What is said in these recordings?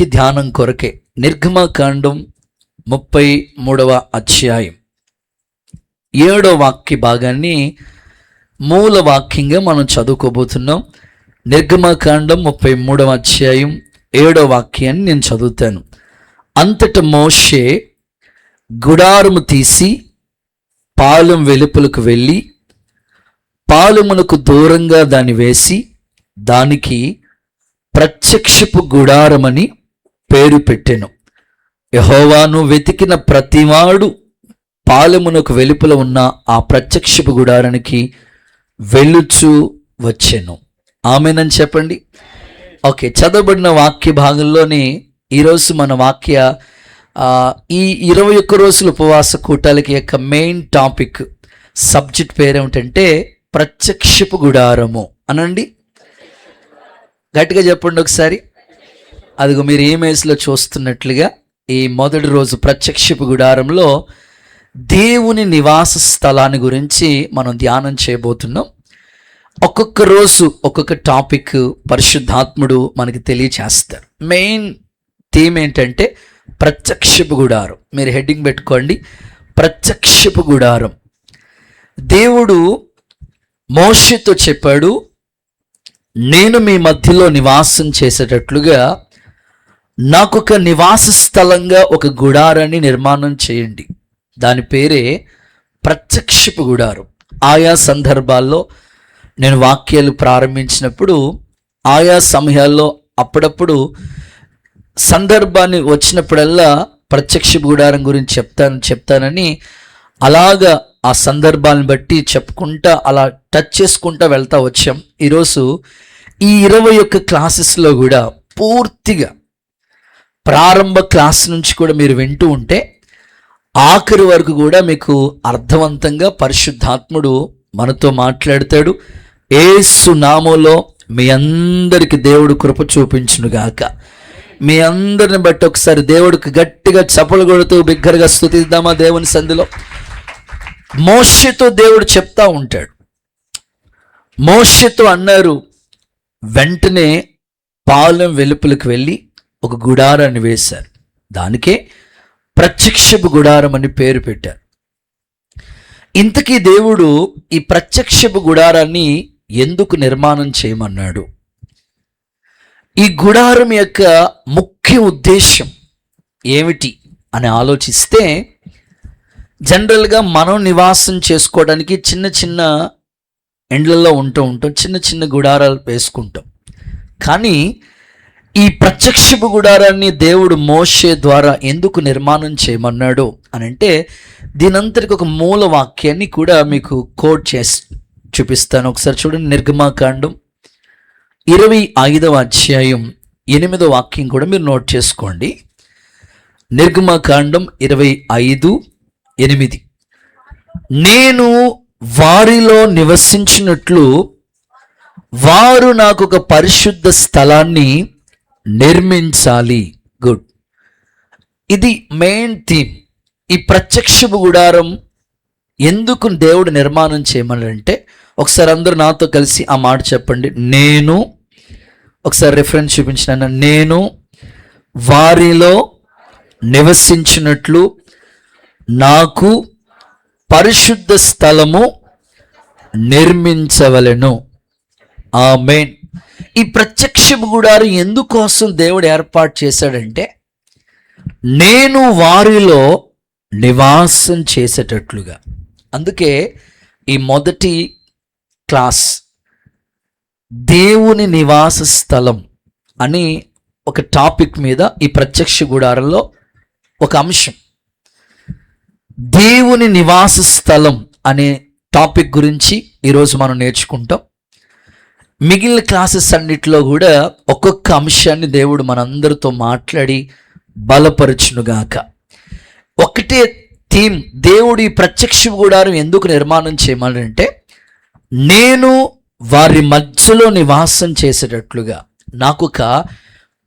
ఈ ధ్యానం కొరకే నిర్గమకాండం 33వ అధ్యాయం 7వ వాక్య భాగాన్ని మూల వాక్యంగా మనం చదువుకోబోతున్నాం. నిర్గమకాండం 33వ అధ్యాయం 7వ వాక్యాన్ని నేను చదువుతాను. అంతట మోషే గుడారము తీసి పాలెం వెలుపలకు వెళ్ళి పాలెమునకు దూరంగా దాన్ని వేసి దానికి ప్రత్యక్షపు గుడారమని పేరు పెట్టెను. యెహోవాను వెతికిన ప్రతివాడు పాలెమునకు వెలుపల ఉన్న ఆ ప్రత్యక్షపు గుడారానికి వెళ్ళుచూ వచ్చెను. ఆమేనని చెప్పండి. ఓకే, చదవబడిన వాక్య భాగంలోని ఈరోజు మన వాక్య ఈ 21 రోజుల ఉపవాస కూటాలకి యొక్క మెయిన్ టాపిక్ సబ్జెక్ట్ పేరేమిటంటే ప్రత్యక్షపు గుడారము అనండి. గట్టిగా చెప్పండి ఒకసారి. అదిగో మీరు ఇమేజ్లో చూస్తున్నట్లుగా ఈ మొదటి రోజు ప్రత్యక్షపు గుడారంలో దేవుని నివాస స్థలాన్ని గురించి మనం ధ్యానం చేయబోతున్నాం. ఒక్కొక్క రోజు ఒక్కొక్క టాపిక్ పరిశుద్ధాత్ముడు మనకి తెలియచేస్తారు. మెయిన్ థీమ్ ఏంటంటే ప్రత్యక్షపు గుడారం. మీరు హెడ్డింగ్ పెట్టుకోండి, ప్రత్యక్షపు గుడారం. దేవుడు మోషేతో చెప్పాడు, నేను మీ మధ్యలో నివాసం చేసేటట్లుగా నాకొక నివాస స్థలంగా ఒక గుడారాన్ని నిర్మాణం చేయండి. దాని పేరే ప్రత్యక్షపు గుడారం. ఆయా సందర్భాల్లో నేను వాక్యాలు ప్రారంభించినప్పుడు ఆయా సమయాల్లో అప్పుడప్పుడు సందర్భాన్ని వచ్చినప్పుడల్లా ప్రత్యక్షపు గుడారం గురించి చెప్తానని అలాగా ఆ సందర్భాన్ని బట్టి చెప్పుకుంటా అలా టచ్ చేసుకుంటా వెళ్తా వచ్చాం. ఈరోజు ఈ 21 క్లాసెస్లో కూడా పూర్తిగా ప్రారంభ క్లాస్ నుంచి కూడా మీరు వింటూ ఉంటే ఆఖరి వరకు కూడా మీకు అర్థవంతంగా పరిశుద్ధాత్ముడు మనతో మాట్లాడతాడు. యేసు నామములో మీ అందరికి దేవుడు కృప చూపించునుగాక. మీ అందరిని బట్టి ఒకసారి దేవుడికి గట్టిగా చప్పలు కొడుతూ బిగ్గరగా స్తుతిద్దామా దేవుని సంధిలో. మోషేతో దేవుడు చెప్తా ఉంటాడు. మోషేతో అన్నారు, వెంటనే పాలెం వెలుపలకు వెళ్ళి ఒక గుడారాన్ని వేశారు. దానికే ప్రత్యక్షపు గుడారం అని పేరు పెట్టారు. ఇంతకీ దేవుడు ఈ ప్రత్యక్షపు గుడారాన్ని ఎందుకు నిర్మాణం చేయమన్నాడు? ఈ గుడారం యొక్క ముఖ్య ఉద్దేశం ఏమిటి అని ఆలోచిస్తే, జనరల్గా మనం నివాసం చేసుకోవడానికి చిన్న చిన్న ఎండ్లలో ఉంటాం, చిన్న చిన్న గుడారాలు వేసుకుంటాం. కానీ ఈ ప్రత్యక్షపు గుడారాన్ని దేవుడు మోషే ద్వారా ఎందుకు నిర్మాణం చేయమన్నాడు అని అంటే, దీనంతటికి ఒక మూల వాక్యాన్ని కూడా మీకు కోట్ చేసి చూపిస్తాను. ఒకసారి చూడండి. నిర్గమకాండం 25వ అధ్యాయం 8వ వాక్యం కూడా మీరు నోట్ చేసుకోండి. నిర్గమకాండం 25:8, నేను వారిలో నివసించినట్లు వారు నాకు ఒక పరిశుద్ధ స్థలాన్ని నిర్మించాలి. గుడ్. ఇది మెయిన్ థీమ్. ఈ ప్రత్యక్షపు గుడారం ఎందుకు దేవుడు నిర్మాణం చేయమనంటే, ఒకసారి అందరూ నాతో కలిసి ఆ మాట చెప్పండి. నేను, ఒకసారి రిఫరెన్స్ చూపించిన, నేను వారిలో నివసించినట్లు నాకు పరిశుద్ధ స్థలము నిర్మించవలెను. ఆమేన్. ఈ ప్రత్యక్షపు గుడారం ఎందుకోసం దేవుడు ఏర్పాటు చేశాడంటే, నేను వారిలో నివాసం చేసేటట్లుగా. అందుకే ఈ మొదటి క్లాస్ దేవుని నివాస స్థలం అని ఒక టాపిక్ మీద, ఈ ప్రత్యక్ష గుడారంలో ఒక అంశం దేవుని నివాస స్థలం అనే టాపిక్ గురించి ఈరోజు మనం నేర్చుకుంటాం. మిగిలిన క్లాసెస్ అన్నిటిలో కూడా ఒక్కొక్క అంశాన్ని దేవుడు మనందరితో మాట్లాడి బలపరచునుగాక. ఒకటే థీమ్. దేవుడు ఈ ప్రత్యక్ష గుడారం ఎందుకు నిర్మాణం చేయమనంటే, నేను వారి మధ్యలో నివాసం చేసేటట్లుగా నాకు ఒక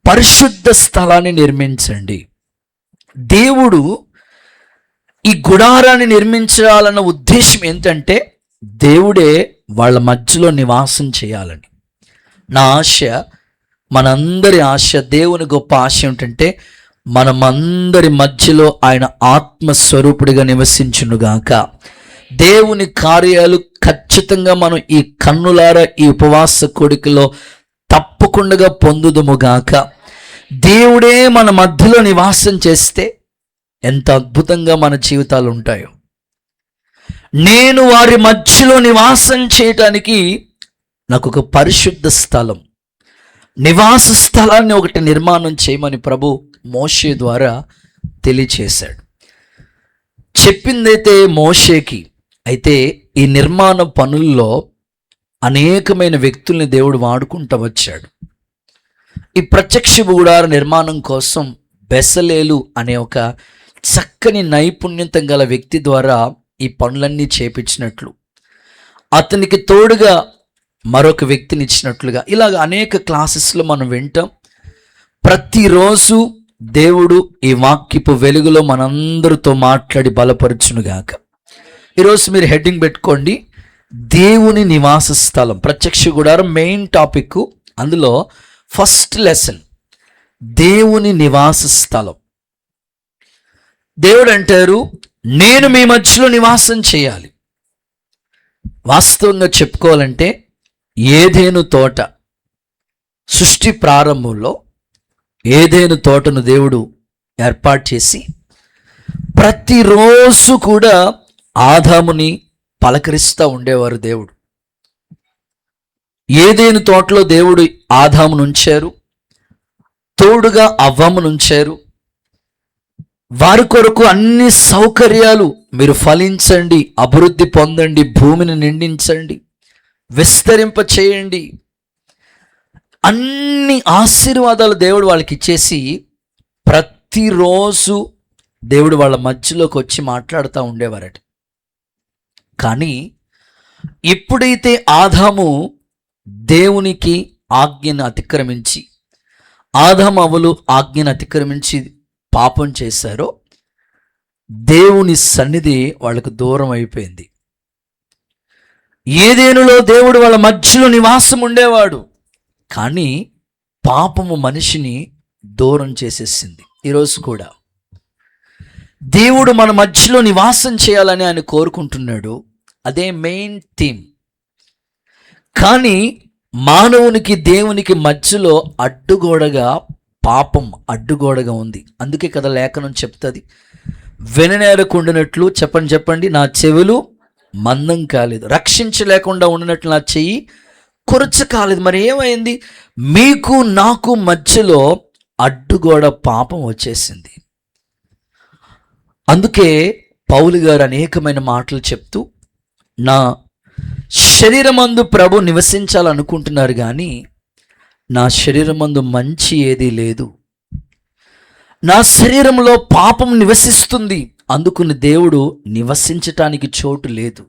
పరిశుద్ధ స్థలాన్ని నిర్మించండి. దేవుడు ఈ గుడారాన్ని నిర్మించాలన్న ఉద్దేశం ఏంటంటే, దేవుడే వాళ్ళ మధ్యలో నివాసం చేయాలని. నా ఆశ మనందరి ఆశ, దేవుని గొప్ప ఆశ ఏమిటంటే మనమందరి మధ్యలో ఆయన ఆత్మస్వరూపుడిగా నివసించునుగాక. దేవుని కార్యాలు ఖచ్చితంగా మనం ఈ కన్నులారా ఈ ఉపవాస కోడికలో తప్పకుండా పొందుదుముగాక. దేవుడే మన మధ్యలో నివాసం చేస్తే ఎంత అద్భుతంగా మన జీవితాలు ఉంటాయో. నేను వారి మధ్యలో నివాసం చేయటానికి నాకు ఒక పరిశుద్ధ స్థలం, నివాస స్థలాన్ని ఒకటి నిర్మాణం చేయమని ప్రభు మోషే ద్వారా తెలియచేశాడు. చెప్పిందైతే మోషేకి, అయితే ఈ నిర్మాణ పనుల్లో అనేకమైన వ్యక్తుల్ని దేవుడు వాడుకుంటూ వచ్చాడు. ఈ ప్రత్యక్ష గుడార నిర్మాణం కోసం బెసలేలు అనే ఒక చక్కని నైపుణ్యత గల వ్యక్తి ద్వారా ఈ పనులన్నీ చేపించినట్లు, అతనికి తోడుగా మరొక వ్యక్తిని ఇచ్చినట్లుగా, ఇలాగ అనేక క్లాసెస్లో మనం వింటాం. ప్రతిరోజు దేవుడు ఈ వాక్యపు వెలుగులో మనందరితో మాట్లాడి బలపరచునుగాక. ఈరోజు మీరు హెడ్డింగ్ పెట్టుకోండి, దేవుని నివాస స్థలం. ప్రత్యక్ష గుడారం మెయిన్ టాపిక్, అందులో ఫస్ట్ లెసన్ దేవుని నివాస స్థలం. దేవుడు అంటారు, నేను మీ మధ్యలో నివాసం చేయాలి. వాస్తవంగా చెప్పుకోవాలంటే ఏదేను తోట, సృష్టి ప్రారంభంలో ఏదేను తోటను దేవుడు ఏర్పాటు చేసి ప్రతిరోజు కూడా ఆదాముని పలకరిస్తూ ఉండేవారు. దేవుడు ఏదేను తోటలో దేవుడు ఆదామును ఉంచారు, తోడుగా అవ్వమును ఉంచారు. వారి కొరకు అన్ని సౌకర్యాలు, మీరు ఫలించండి, అభివృద్ధి పొందండి, భూమిని నిండించండి, విస్తరింప చేయండి, అన్ని ఆశీర్వాదాలు దేవుడు వాళ్ళకి ఇచ్చేసి ప్రతిరోజు దేవుడు వాళ్ళ మధ్యలోకి వచ్చి మాట్లాడుతూ ఉండేవారట. కానీ ఎప్పుడైతే ఆదాము దేవునికి ఆజ్ఞను అతిక్రమించి, ఆదాము అవ్వలు ఆజ్ఞను అతిక్రమించి పాపం చేశారో, దేవుని సన్నిధి వాళ్ళకు దూరం అయిపోయింది. ఏదేనులో దేవుడు వాళ్ళ మధ్యలో నివాసం ఉండేవాడు, కానీ పాపము మనిషిని దూరం చేసేసింది. ఈరోజు కూడా దేవుడు మన మధ్యలో నివాసం చేయాలని ఆయన కోరుకుంటున్నాడు, అదే మెయిన్ థీమ్. కానీ మానవునికి దేవునికి మధ్యలో అడ్డుగోడగా పాపం అడ్డుగోడగా ఉంది. అందుకే కదా లేఖనం చెప్తుంది, వెననేరకుండినట్లు చెప్పండి నా చెవులు మందం కాలేదు, రక్షించలేకుండా ఉండినట్లు నా చెయ్యి కొరచ కాలేదు. మరి ఏమైంది? మీకు నాకు మధ్యలో అడ్డుగోడ పాపం వచ్చేసింది. అందుకే పౌలు గారు అనేకమైన మాటలు చెప్తూ, నా శరీరమందు ప్రభు నివసించాలనుకుంటున్నారు కానీ నా శరీరమందు మంచి ఏదీ లేదు, నా శరీరంలో పాపం నివసిస్తుంది, అందుకుని దేవుడు నివసించటానికి చోటు లేదు.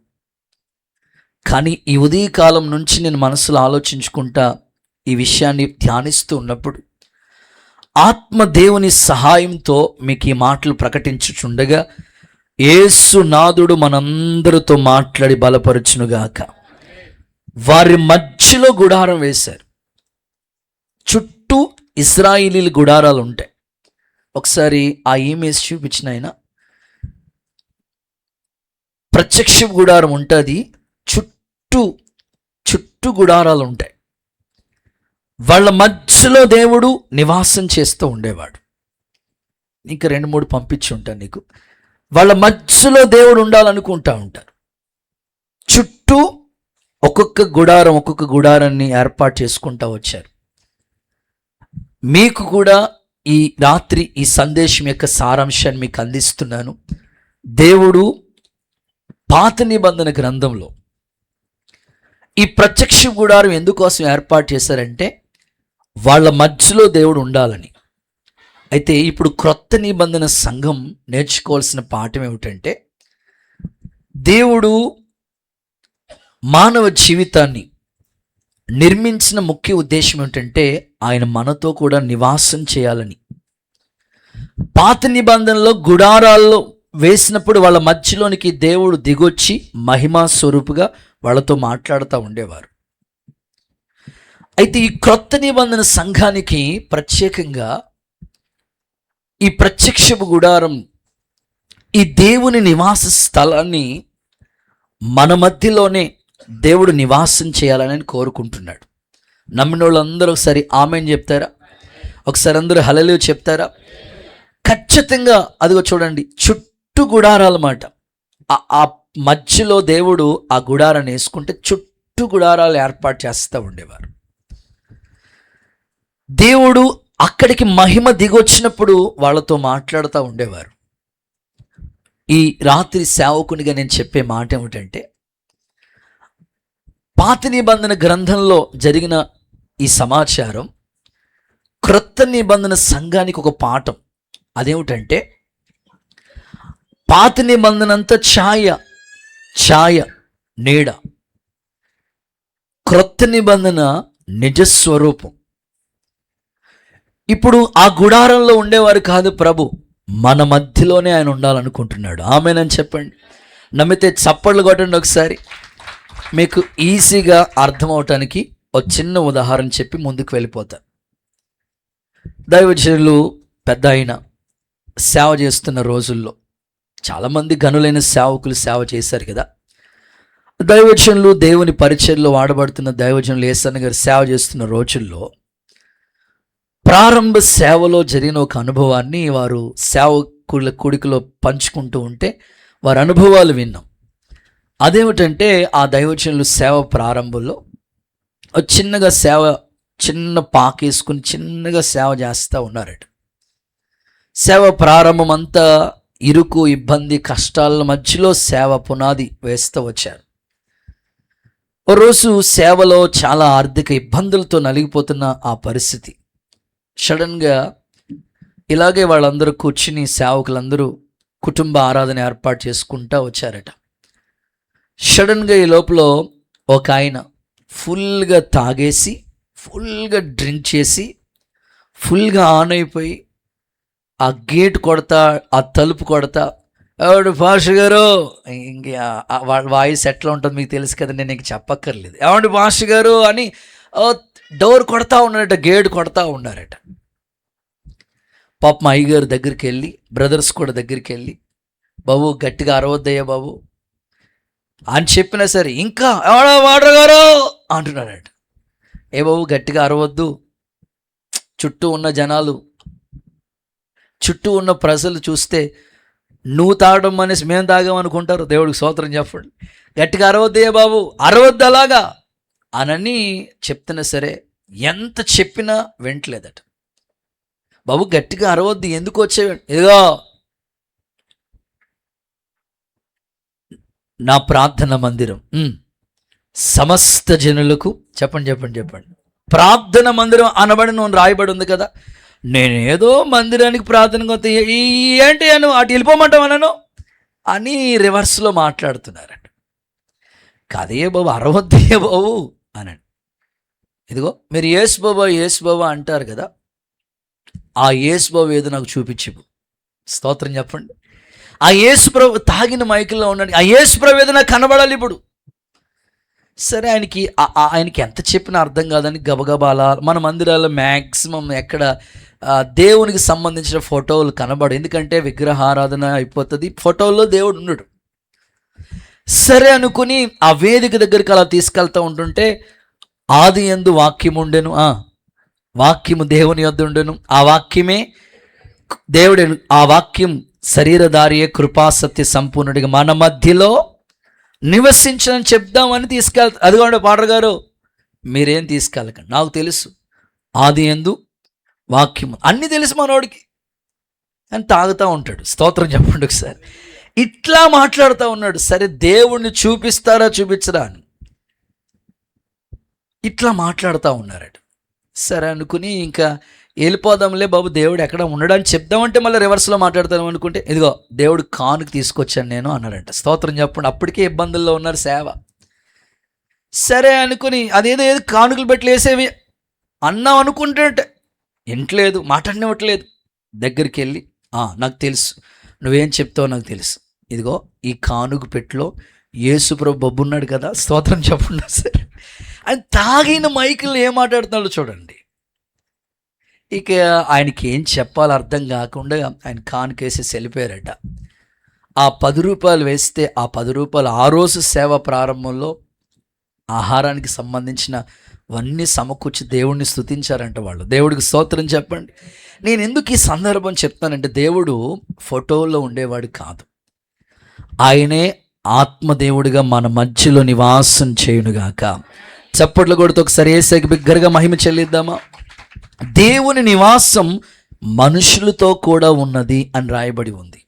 కానీ ఈ ఉదయకాలం నుంచి నేను మనసులో ఆలోచించుకుంటా ఈ విషయాన్ని ధ్యానిస్తూ ఉన్నప్పుడు ఆత్మ దేవుని సహాయంతో మీకు ఈ మాటలు ప్రకటించుచుండగా యేసు నాదుడు మనందరితో మాట్లాడి బలపరచునుగాక. వారి మధ్యలో గుడారం వేశారు. చుట్టూ ఇశ్రాయేలీల గుడారాలు ఉంటాయి. ఒకసారి ఆ ఇమేజ్ చూపించిన ఆయన, ప్రత్యక్ష గుడారం ఉంటుంది, చుట్టూ గుడారాలు ఉంటాయి. వాళ్ళ మధ్యలో దేవుడు నివాసం చేస్తూ ఉండేవాడు. ఇంకా 2-3 పంపించి ఉంటాను నీకు. వాళ్ళ మధ్యలో దేవుడు ఉండాలనుకుంటా ఉంటారు. చుట్టూ ఒక్కొక్క గుడారాన్ని ఏర్పాటు చేసుకుంటూ వచ్చారు. మీకు కూడా ఈ రాత్రి ఈ సందేశం యొక్క సారాంశాన్ని మీకు అందిస్తున్నాను. దేవుడు పాత నిబంధన గ్రంథంలో ఈ ప్రత్యక్ష గుడారం ఎందుకోసం ఏర్పాటు చేశారంటే వాళ్ళ మధ్యలో దేవుడు ఉండాలని. అయితే ఇప్పుడు క్రొత్త నిబంధన సంఘం నేర్చుకోవాల్సిన పాఠం ఏమిటంటే, దేవుడు మానవ జీవితాన్ని నిర్మించిన ముఖ్య ఉద్దేశం ఏమిటంటే ఆయన మనతో కూడా నివాసం చేయాలని. పాత నిబంధనలో గుడారాల్లో వేసినప్పుడు వాళ్ళ మధ్యలోనికి దేవుడు దిగొచ్చి మహిమా స్వరూపుగా వాళ్ళతో మాట్లాడుతూ ఉండేవారు. అయితే ఈ క్రొత్త నిబంధన సంఘానికి ప్రత్యేకంగా ఈ ప్రత్యక్షపు గుడారం, ఈ దేవుని నివాస స్థలాన్ని మన మధ్యలోనే దేవుడు నివాసం చేయాలని కోరుకుంటున్నాడు. నమ్మిన వాళ్ళందరూ ఒకసారి ఆమేన్ చెప్తారా? ఒకసారి అందరూ హల్లెలూయా చెప్తారా? ఖచ్చితంగా అదిగో చూడండి, చుట్టూ గుడారాలన్నమాట. ఆ మధ్యలో దేవుడు ఆ గుడారాన్ని వేసుకుంటే చుట్టూ గుడారాలు ఏర్పాటు చేస్తూ ఉండేవారు. దేవుడు అక్కడికి మహిమ దిగొచ్చినప్పుడు వాళ్ళతో మాట్లాడుతూ ఉండేవారు. ఈ రాత్రి సేవకునిగా నేను చెప్పే మాట ఏమిటంటే, పాత నిబంధన గ్రంథంలో జరిగిన ఈ సమాచారం క్రొత్త నిబంధన సంఘానికి ఒక పాఠం. అదేమిటంటే, పాత నిబంధన అంతా ఛాయ నీడ, క్రొత్త నిబంధన నిజస్వరూపం. ఇప్పుడు ఆ గుడారంలో ఉండేవారు కాదు ప్రభు, మన మధ్యలోనే ఆయన ఉండాలనుకుంటున్నాడు. ఆమేనని చెప్పండి. నమ్మితే చప్పట్లు కొట్టండి ఒకసారి. మీకు ఈజీగా అర్థమవటానికి ఒక చిన్న ఉదాహరణ చెప్పి ముందుకు వెళ్ళిపోతా. దైవజనులు పెద్ద ఆయన సేవ చేస్తున్న రోజుల్లో చాలామంది గనులైన సేవకులు సేవ చేశారు కదా. దైవజనులు దేవుని పరిచర్లో వాడబడుతున్న దైవజనులు యేసన్న గారు సేవ చేస్తున్న రోజుల్లో ప్రారంభ సేవలో జరిగిన ఒక అనుభవాన్ని వారు సేవకుల కూడికలో పంచుకుంటూ ఉంటే వారి అనుభవాలు విన్నాం. అదేమిటంటే, ఆ దైవజనులు సేవ ప్రారంభంలో చిన్నగా చిన్న పాకేసుకుని చిన్నగా సేవ చేస్తూ ఉన్నారట. సేవ ప్రారంభం అంతా ఇరుకు, ఇబ్బంది, కష్టాల మధ్యలో సేవ పునాది వేస్తూ వచ్చారు. ఓ రోజు సేవలో చాలా ఆర్థిక ఇబ్బందులతో నలిగిపోతున్న ఆ పరిస్థితి, సడన్గా ఇలాగే వాళ్ళందరూ కూర్చుని సేవకులందరూ కుటుంబ ఆరాధన ఏర్పాటు చేసుకుంటూ వచ్చారట. సడన్గా ఈ లోపల ఒక ఆయన ఫుల్గా తాగేసి, ఫుల్గా డ్రింక్ చేసి, ఫుల్గా ఆన్ అయిపోయి ఆ గేట్ కొడతా, ఆ తలుపు కొడతా, ఎవడు పాస్టర్ గారు, ఇంకా వాళ్ళ వాయిస్ ఎట్లా ఉంటుందో మీకు తెలుసు కదా, నేను ఇంక చెప్పక్కర్లేదు, ఏమండి పాస్టర్ గారు అని డోర్ కొడతా ఉన్నారట, గేట్ కొడతా ఉన్నారట. పాపం అయ్యగారు దగ్గరికి వెళ్ళి, బ్రదర్స్ కూడా దగ్గరికి వెళ్ళి, బాబు గట్టిగా అరవద్దయ్యా బాబు అని చెప్పినా సరే ఇంకా ఎవడో వాటర్ గారు అంటున్నాడట. ఏ బాబు గట్టిగా అరవద్దు, చుట్టూ ఉన్న జనాలు, చుట్టూ ఉన్న ప్రజలు చూస్తే నువ్వు తాగడం అనేసి మేము తాగామనుకుంటారు. దేవుడికి స్తోత్రం చెప్పండి. గట్టిగా అరవద్దయ్యా బాబు, అరవద్దు అలాగా అనని చెప్తున్నా సరే ఎంత చెప్పినా వింటలేదట. బాబు గట్టిగా అరవద్దు, ఎందుకు వచ్చేవి, ఇదిగో నా ప్రార్థన మందిరం సమస్త జనులకు చెప్పండి చెప్పండి చెప్పండి ప్రార్థన మందిరం అనబడి రాయబడి ఉంది కదా. నేనేదో మందిరానికి ప్రార్థనకు వస్తే ఏంటి అను అటు వెళ్ళిపోమంటావు అనను అని రివర్స్లో మాట్లాడుతున్నారట. కదే బాబు అరవద్దయ్యే బాబు అనండి. ఇదిగో మీరు యేసు బాబా అంటారు కదా, ఆ యేసు బాబు ఏదో నాకు చూపించు. స్తోత్రం చెప్పండి. ఆ యేసు ప్రభు తాగిన మైకుల్లో ఉన్నాడు, ఆ యేసు ప్రభు ఏదో నాకు కనబడాలి ఇప్పుడు. సరే ఆయనకి ఎంత చెప్పినా అర్థం కాదని గబగబాల మన మందిరాల్లో మ్యాక్సిమం ఎక్కడ దేవునికి సంబంధించిన ఫోటోలు కనబడు, ఎందుకంటే విగ్రహారాధన అయిపోతుంది, ఫోటోల్లో దేవుడు ఉన్నాడు. సరే అనుకుని ఆ వేదిక దగ్గరికి అలా తీసుకెళ్తూ ఉంటుంటే, ఆది యందు వాక్యం ఉండెను, వాక్యము దేవుని యొద్ద ఉండెను, ఆ వాక్యమే దేవుడే, ఆ వాక్యం శరీరధారియే కృపాసత్య సంపూర్ణుడిగా మన మధ్యలో నివసించని చెప్దామని అదిగోండి పాటర్ గారు మీరేం తీసుకెళ్ళకండి, నాకు తెలుసు ఆది యందు వాక్యము అన్నీ తెలుసు మనోడికి అని తాగుతూ ఉంటాడు. స్తోత్రం చెప్పండి ఒకసారి. ఇట్లా మాట్లాడుతూ ఉన్నాడు. సరే దేవుణ్ణి చూపిస్తారా చూపించరా అని ఇట్లా మాట్లాడుతూ ఉన్నారట. సరే అనుకుని ఇంకా వెళ్ళిపోదాంలే బాబు, దేవుడు ఎక్కడ ఉండడానికి చెప్దామంటే మళ్ళీ రివర్స్లో మాట్లాడతాం అనుకుంటే, ఇదిగో దేవుడు కానుక తీసుకొచ్చాను నేను అన్నాడంట. స్తోత్రం చెప్పండి. అప్పటికే ఇబ్బందుల్లో ఉన్నారు సేవ. సరే అనుకుని అదేదో కానుకలు పెట్టి వేసేవి అన్నాం అనుకుంటే వింటలేదు, మాట్లాడినివ్వట్లేదు. దగ్గరికి వెళ్ళి నాకు తెలుసు నువ్వేం చెప్తావో నాకు తెలుసు, ఇదిగో ఈ కానుక పెట్టిలో యేసుప్రభు బొబ్బున్నాడు కదా, స్తోత్రం చెప్పండి సరే ఆయన తాగిన మైకులు ఏం మాట్లాడుతున్నాడో చూడండి. ఇక ఆయనకి ఏం చెప్పాలో అర్థం కాకుండా ఆయన కానుకేసేసి వెళ్ళిపోయారట. ఆ 10 రూపాయలు వేస్తే ఆ 10 రూపాయలు ఆ రోజు సేవ ప్రారంభంలో ఆహారానికి సంబంధించినవన్నీ సమకూర్చి దేవుడిని స్తుతించారంట వాళ్ళు. దేవుడికి స్తోత్రం చెప్పండి. నేను ఎందుకు ఈ సందర్భం చెప్తానంటే, దేవుడు ఫోటోలో ఉండేవాడు కాదు, ఆయనే ఆత్మదేవుడిగా మన మధ్యలో నివాసం చేయునుగాక. చప్పట్లు కొడుతూ ఒకసారి యేసుకి బిగ్గరగా మహిమ చెల్లిద్దామా? దేవుని నివాసం మనుషులతో కూడా ఉన్నది అని రాయబడి ఉంది.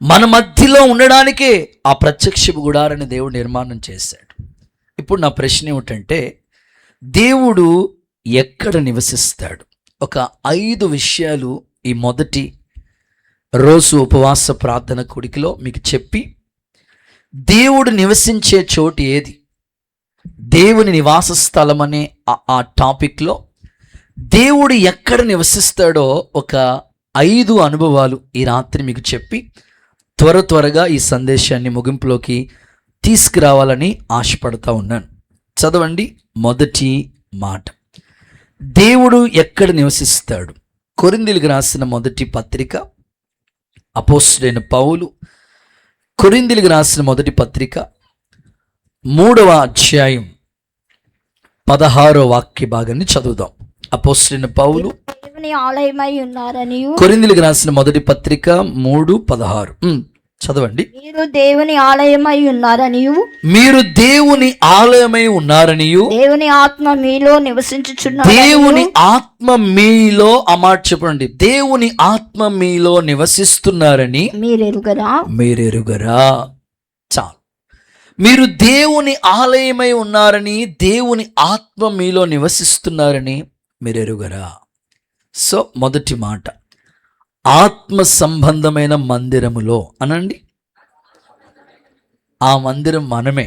మన మధ్యలో ఉండడానికే ఆ ప్రత్యక్ష గుడారాన్ని దేవుడు నిర్మాణం చేశాడు. ఇప్పుడు నా ప్రశ్న ఏమిటంటే, దేవుడు ఎక్కడ నివసిస్తాడు? ఒక 5 విషయాలు ఈ మొదటి రోజు ఉపవాస ప్రార్థన కూడికలో మీకు చెప్పి, దేవుడు నివసించే చోటు ఏది, దేవుని నివాస స్థలం అనే ఆ టాపిక్లో దేవుడు ఎక్కడ నివసిస్తాడో ఒక 5 అనుభవాలు ఈ రాత్రి మీకు చెప్పి త్వరగా ఈ సందేశాన్ని ముగింపులోకి తీసుకురావాలని ఆశపడతా ఉన్నాను. చదవండి మొదటి మాట. దేవుడు ఎక్కడ నివసిస్తాడు? కొరింథీయులకు రాసిన మొదటి పత్రిక, అపోస్తలుడైన పౌలు కొరింథీయులకు రాసిన మొదటి పత్రిక 3వ అధ్యాయం 16వ వాక్య భాగాన్ని చదువుదాం. అపోస్తలుడైన పౌలు దేవుని ఆలయమై ఉన్నారనియు, కొరింథీయులకు రాసిన మొదటి పత్రిక 3:16 చదవండి. మీరు దేవుని ఆలయమై ఉన్నారనియు, మీరు దేవుని ఆలయమై ఉన్నారనియు, దేవుని ఆత్మ మీలో నివసించుచున్న, దేవుని ఆత్మ మీలో, ఆ మాట చెప్పండి, దేవుని ఆత్మ మీలో నివసిస్తున్నారని మీరెరుగరా. చాలు. మీరు దేవుని ఆలయమై ఉన్నారని, దేవుని ఆత్మ మీలో నివసిస్తున్నారని మీరెరుగరా. సో మొదటి మాట, ఆత్మ సంబంధమైన మందిరములో అనండి. ఆ మందిరం మనమే.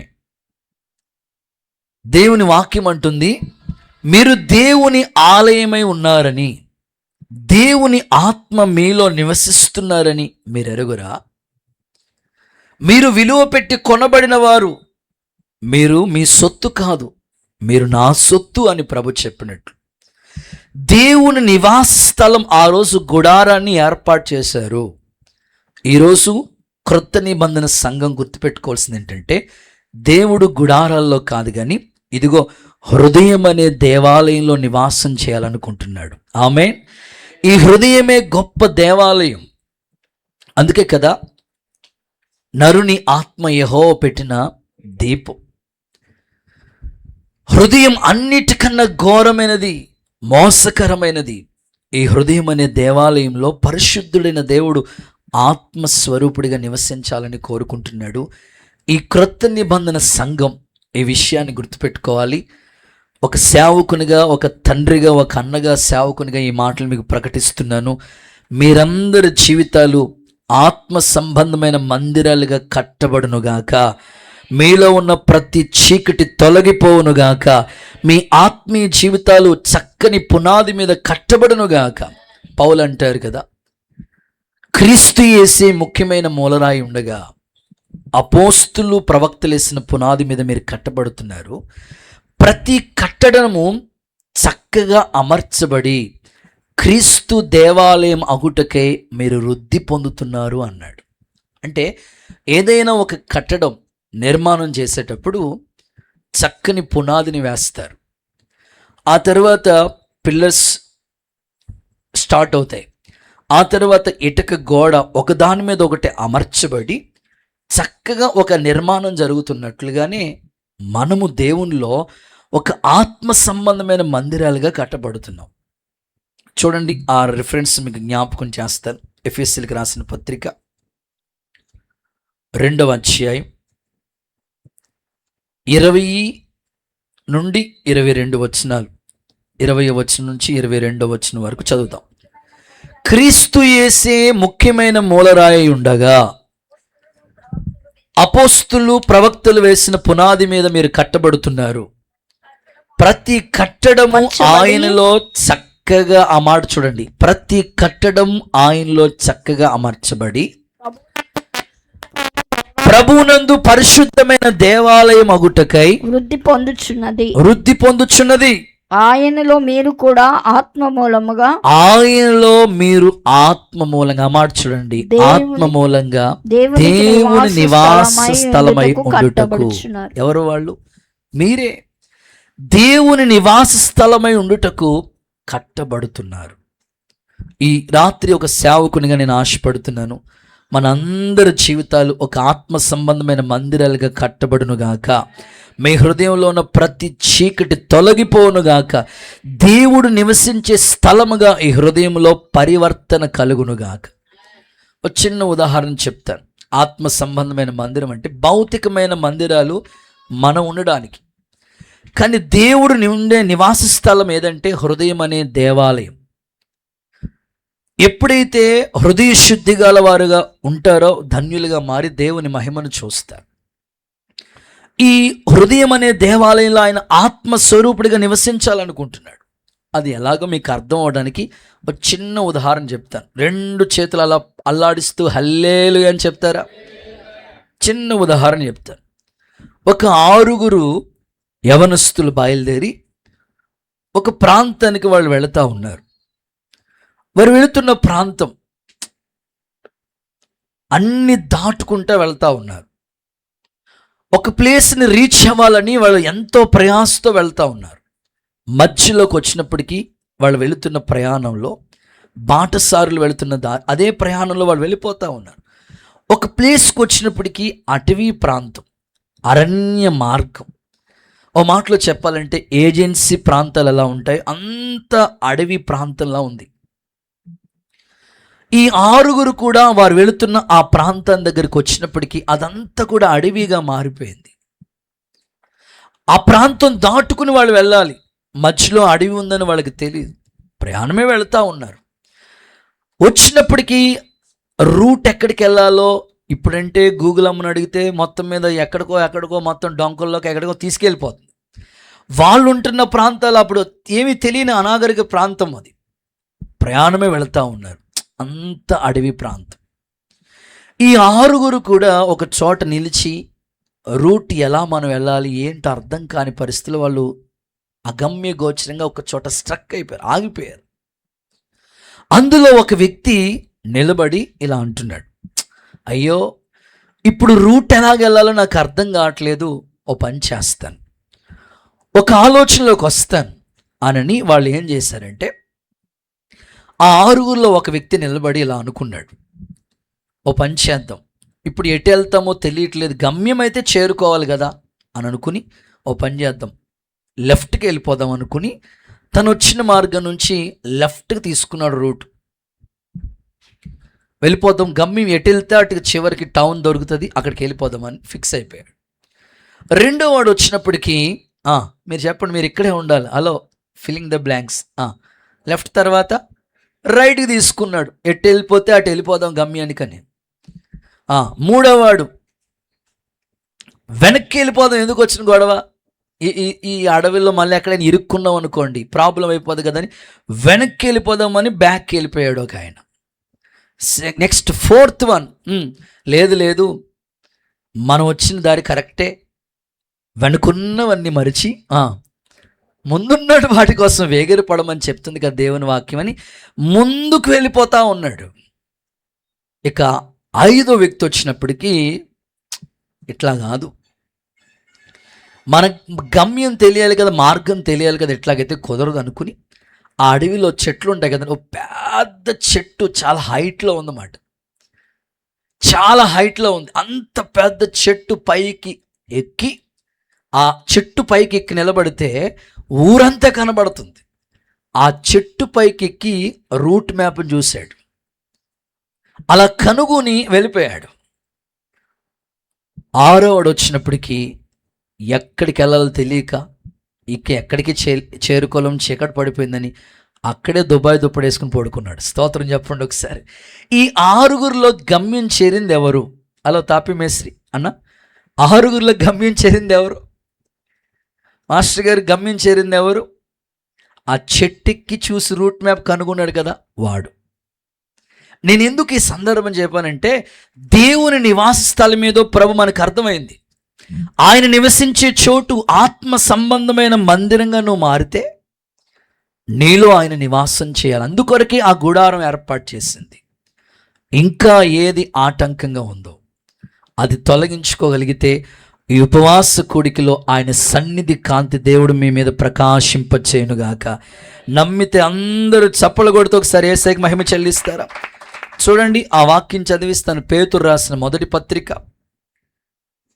దేవుని వాక్యం అంటుంది, మీరు దేవుని ఆలయమై ఉన్నారని, దేవుని ఆత్మ మీలో నివసిస్తున్నారని మీరు ఎరుగురా. మీరు విలువ పెట్టి కొనబడిన వారు, మీరు మీ సొత్తు కాదు, మీరు నా సొత్తు అని ప్రభు చెప్పినట్లు దేవుని నివాస స్థలం ఆ రోజు గుడారాన్ని ఏర్పాటు చేశారు. ఈరోజు క్రొత్త నిబంధన సంఘం గుర్తుపెట్టుకోవాల్సింది ఏంటంటే, దేవుడు గుడారాల్లో కాదు కానీ ఇదిగో హృదయం అనే దేవాలయంలో నివాసం చేయాలనుకుంటున్నాడు. ఆమేన్. ఈ హృదయమే గొప్ప దేవాలయం. అందుకే కదా నరుని ఆత్మ యెహోవా పెట్టిన దీపం. హృదయం అన్నిటికన్నా ఘోరమైనది, మోసకరమైనది. ఈ హృదయం అనే దేవాలయంలో పరిశుద్ధుడైన దేవుడు ఆత్మస్వరూపుడిగా నివసించాలని కోరుకుంటున్నాడు. ఈ క్రొత్త నిబంధన సంఘం ఈ విషయాన్ని గుర్తుపెట్టుకోవాలి. ఒక సేవకునిగా, ఒక తండ్రిగా, ఒక అన్నగా, సేవకునిగా ఈ మాటలు మీకు ప్రకటిస్తున్నాను. మీరందరి జీవితాలు ఆత్మ సంబంధమైన మందిరాలుగా కట్టబడునుగాక. మీలో ఉన్న ప్రతి చీకటి తొలగిపోవునుగాక. మీ ఆత్మీయ జీవితాలు చక్కని పునాది మీద కట్టబడునుగాక. పౌలు అంటారు కదా, క్రీస్తు యేసే ముఖ్యమైన మూలరాయి ఉండగా అపోస్తులు ప్రవక్తలు వేసిన పునాది మీద మీరు కట్టబడుతున్నారు. ప్రతి కట్టడము చక్కగా అమర్చబడి క్రీస్తు దేవాలయం అగుటకై మీరు వృద్ధి పొందుతున్నారు అన్నాడు. అంటే ఏదైనా ఒక కట్టడం నిర్మాణం చేసేటప్పుడు చక్కని పునాదిని వేస్తారు. ఆ తర్వాత పిల్లర్స్ స్టార్ట్ అవుతాయి. ఆ తర్వాత ఇటుక గోడ ఒకదాని మీద ఒకటి అమర్చబడి చక్కగా ఒక నిర్మాణం జరుగుతున్నట్లుగానే మనము దేవునిలో ఒక ఆత్మ సంబంధమైన మందిరాలుగా కట్టబడుతున్నాం. చూడండి, ఆ రిఫరెన్స్ మీకు జ్ఞాపకం చేస్తాను. ఎఫెసీయులకు రాసిన పత్రిక 2వ అధ్యాయం 20 నుండి 22 వచనాలు, 20వ వచనం నుంచి 22వ వచనం వరకు చదువుతాం. క్రీస్తు యేసే ముఖ్యమైన మూలరాయి ఉండగా అపోస్తులు ప్రవక్తలు వేసిన పునాది మీద మీరు కట్టబడుతున్నారు. ప్రతి కట్టడము ఆయనలో చక్కగా, ఆ మాట చూడండి, ప్రతి కట్టడం ఆయనలో చక్కగా అమర్చబడి ప్రభువునందు పరిశుద్ధమైన దేవాలయం అగుటకై వృద్ధి పొందుచున్నది. ఆయనలో మీరు కూడా ఆత్మ మూలముగా, ఆయనలో మీరు ఆత్మ మూలంగా, మాట చూడండి, ఆత్మ మూలంగా దేవుని నివాస స్థలమై ఉండుటకు. ఎవరు వాళ్ళు? మీరే దేవుని నివాస స్థలమై ఉండుటకు కట్టబడుతున్నారు. ఈ రాత్రి ఒక సేవకునిగా నేను ఆశపడుతున్నాను, మనందరి జీవితాలు ఒక ఆత్మ సంబంధమైన మందిరాలుగా కట్టబడునుగాక. మీ హృదయంలో ఉన్న ప్రతి చీకటి తొలగిపోనుగాక. దేవుడు నివసించే స్థలముగా ఈ హృదయంలో పరివర్తన కలుగునుగాక. ఒక చిన్న ఉదాహరణ చెప్తాను. ఆత్మ సంబంధమైన మందిరం అంటే భౌతికమైన మందిరాలు మనం ఉండడానికి, కానీ దేవుడు ఉండే నివాస స్థలం ఏదంటే హృదయం అనే దేవాలయం. ఎప్పుడైతే హృదయ శుద్ధి గల వారుగా ఉంటారో ధన్యులుగా మారి దేవుని మహిమను చూస్తారు. ఈ హృదయం అనే దేవాలయంలో ఆయన ఆత్మస్వరూపుడిగా నివసించాలనుకుంటున్నాడు. అది ఎలాగో మీకు అర్థం అవడానికి ఒక చిన్న ఉదాహరణ చెప్తాను. 2 చేతులు అలా అల్లాడిస్తూ హల్లేలూయా అని చెప్తారా? చిన్న ఉదాహరణ చెప్తాను. ఒక 6 యవనస్తులు బయలుదేరి ఒక ప్రాంతానికి వాళ్ళు వెళుతూ ఉన్నారు. వారు వెళుతున్న ప్రాంతం అన్ని దాటుకుంటూ వెళ్తూ ఉన్నారు. ఒక ప్లేస్ని రీచ్ అవ్వాలని వాళ్ళు ఎంతో ప్రయాసతో వెళ్తూ ఉన్నారు. మధ్యలోకి వచ్చినప్పటికీ వాళ్ళు వెళుతున్న ప్రయాణంలో బాటసారులు వెళుతున్న అదే ప్రయాణంలో వాళ్ళు వెళ్ళిపోతూ ఉన్నారు. ఒక ప్లేస్కి వచ్చినప్పటికీ అటవీ ప్రాంతం, అరణ్య మార్గం. ఓ మాటలో చెప్పాలంటే ఏజెన్సీ ప్రాంతాలు ఎలా ఉంటాయి అంత అడవి ప్రాంతంలా ఉంది. ఈ 6 కూడా వారు వెళుతున్న ఆ ప్రాంతం దగ్గరికి వచ్చినప్పటికీ అదంతా కూడా అడవిగా మారిపోయింది. ఆ ప్రాంతం దాటుకుని వాళ్ళు వెళ్ళాలి. మధ్యలో అడవి ఉందని వాళ్ళకి తెలియదు. ప్రయాణమే వెళుతూ ఉన్నారు. వచ్చినప్పటికీ రూట్ ఎక్కడికి వెళ్ళాలో ఇప్పుడంటే గూగుల్ అమ్మని అడిగితే మొత్తం మీద ఎక్కడికో మొత్తం డొంకల్లోకి ఎక్కడికో తీసుకెళ్ళిపోతుంది. వాళ్ళు ఉంటున్న ప్రాంతాలు అప్పుడు ఏమీ తెలియని అనాగరిక ప్రాంతం. అది ప్రయాణమే వెళుతూ ఉన్నారు. అంత అడవి ప్రాంతం. ఈ 6 కూడా ఒక చోట నిలిచి రూట్ ఎలా మనం వెళ్ళాలి ఏంటి అర్థం కాని పరిస్థితులు వాళ్ళు అగమ్య గోచరంగా ఒక చోట స్ట్రక్ అయిపోయారు, ఆగిపోయారు. అందులో ఒక వ్యక్తి నిలబడి ఇలా అంటున్నాడు, అయ్యో ఇప్పుడు రూట్ ఎలాగెళ్ళాలో నాకు అర్థం కావట్లేదు, ఓ పని చేస్తాను, ఒక ఆలోచనలోకి వస్తాను అనని వాళ్ళు ఏం చేశారంటే ఆ 6 ఒక వ్యక్తి నిలబడి ఇలా అనుకున్నాడు, ఓ పని చేద్దాం, ఇప్పుడు ఎటు వెళ్తామో తెలియట్లేదు, గమ్యం అయితే చేరుకోవాలి కదా అని అనుకుని ఓ పని చేద్దాం, లెఫ్ట్కి వెళ్ళిపోదాం అనుకుని తను వచ్చిన మార్గం నుంచి లెఫ్ట్కి తీసుకున్నాడు రూట్. వెళ్ళిపోదాం, గమ్యం ఎటు వెళ్తే అటు చివరికి టౌన్ దొరుకుతుంది, అక్కడికి వెళ్ళిపోదామని ఫిక్స్ అయిపోయాడు. 2వ వాడు వచ్చినప్పటికీ మీరు చెప్పండి, మీరు ఇక్కడే ఉండాలి, hello filling the blanks, left తర్వాత రైట్కి తీసుకున్నాడు, ఎటు వెళ్ళిపోతే అటు వెళ్ళిపోదాం గమ్యానికని. 3వ వాడు వెనక్కి వెళ్ళిపోదాం, ఎందుకు వచ్చిన గొడవ, ఈ అడవిలో మళ్ళీ ఎక్కడైనా ఇరుక్కున్నాం అనుకోండి ప్రాబ్లం అయిపోదు కదని వెనక్కి వెళ్ళిపోదామని బ్యాక్కి వెళ్ళిపోయాడు ఒక ఆయన. నెక్స్ట్ 4th వన్, లేదు మనం వచ్చిన దారి కరెక్టే, వెనుకున్నవన్నీ మరిచి ముందున్నాడు వాటి కోసం వేగిరి పడమని చెప్తుంది కదా దేవుని వాక్యం అని ముందుకు వెళ్ళిపోతా ఉన్నాడు. ఇక 5వ వ్యక్తి వచ్చినప్పటికీ ఇట్లా కాదు, మన గమ్యం తెలియాలి కదా, మార్గం తెలియాలి కదా, ఎట్లాగైతే కుదరదు అనుకుని ఆ అడవిలో చెట్లు ఉంటాయి కదా, ఒక పెద్ద చెట్టు చాలా హైట్లో ఉందన్నమాట, చాలా హైట్లో ఉంది. అంత పెద్ద చెట్టు పైకి ఎక్కి ఆ చెట్టు పైకి ఎక్కి నిలబడితే ఊరంతా కనబడుతుంది. ఆ చెట్టు పైకి ఎక్కి రూట్ మ్యాప్ని చూశాడు, అలా కనుగొని వెళ్ళిపోయాడు. 6వ వాడు వచ్చినప్పటికీ ఎక్కడికి వెళ్ళాలో తెలియక ఎక్కడికి చేరుకోలేం, చీకటి పడిపోయిందని అక్కడే దుబాయ్ దుప్పటి వేసుకుని పడుకున్నాడు. స్తోత్రం చెప్పండి ఒకసారి. ఈ 6 గమ్యం చేరింది ఎవరు? అలా తాపి మేస్త్రి అన్న, 6 గమ్యం చేరింది ఎవరు? మాస్టర్ గారు గమ్యం చేరింది ఎవరు? ఆ చెట్టెక్కి చూసి రూట్ మ్యాప్ కనుగొన్నాడు కదా వాడు. నేను ఎందుకు ఈ సందర్భం చెప్పానంటే, దేవుని నివాస స్థలం ఏదో ప్రభు మనకు అర్థమైంది. ఆయన నివసించే చోటు ఆత్మ సంబంధమైన మందిరంగా నువ్వు మారితే నీలో ఆయన నివాసం చేయాలి. అందుకొరకే ఆ గుడారం ఏర్పాటు చేసింది. ఇంకా ఏది ఆటంకంగా ఉందో అది తొలగించుకోగలిగితే ఈ ఉపవాస కూడికలో ఆయన సన్నిధి కాంతి దేవుడు మీ మీద ప్రకాశింపచేయునుగాక. నమ్మితే అందరూ చప్పలు కొడుతూ ఒకసారి యేసయ్యకి మహిమ చెల్లిస్తారా? చూడండి, ఆ వాక్యం చదివిస్తాను. పేతురు రాసిన మొదటి పత్రిక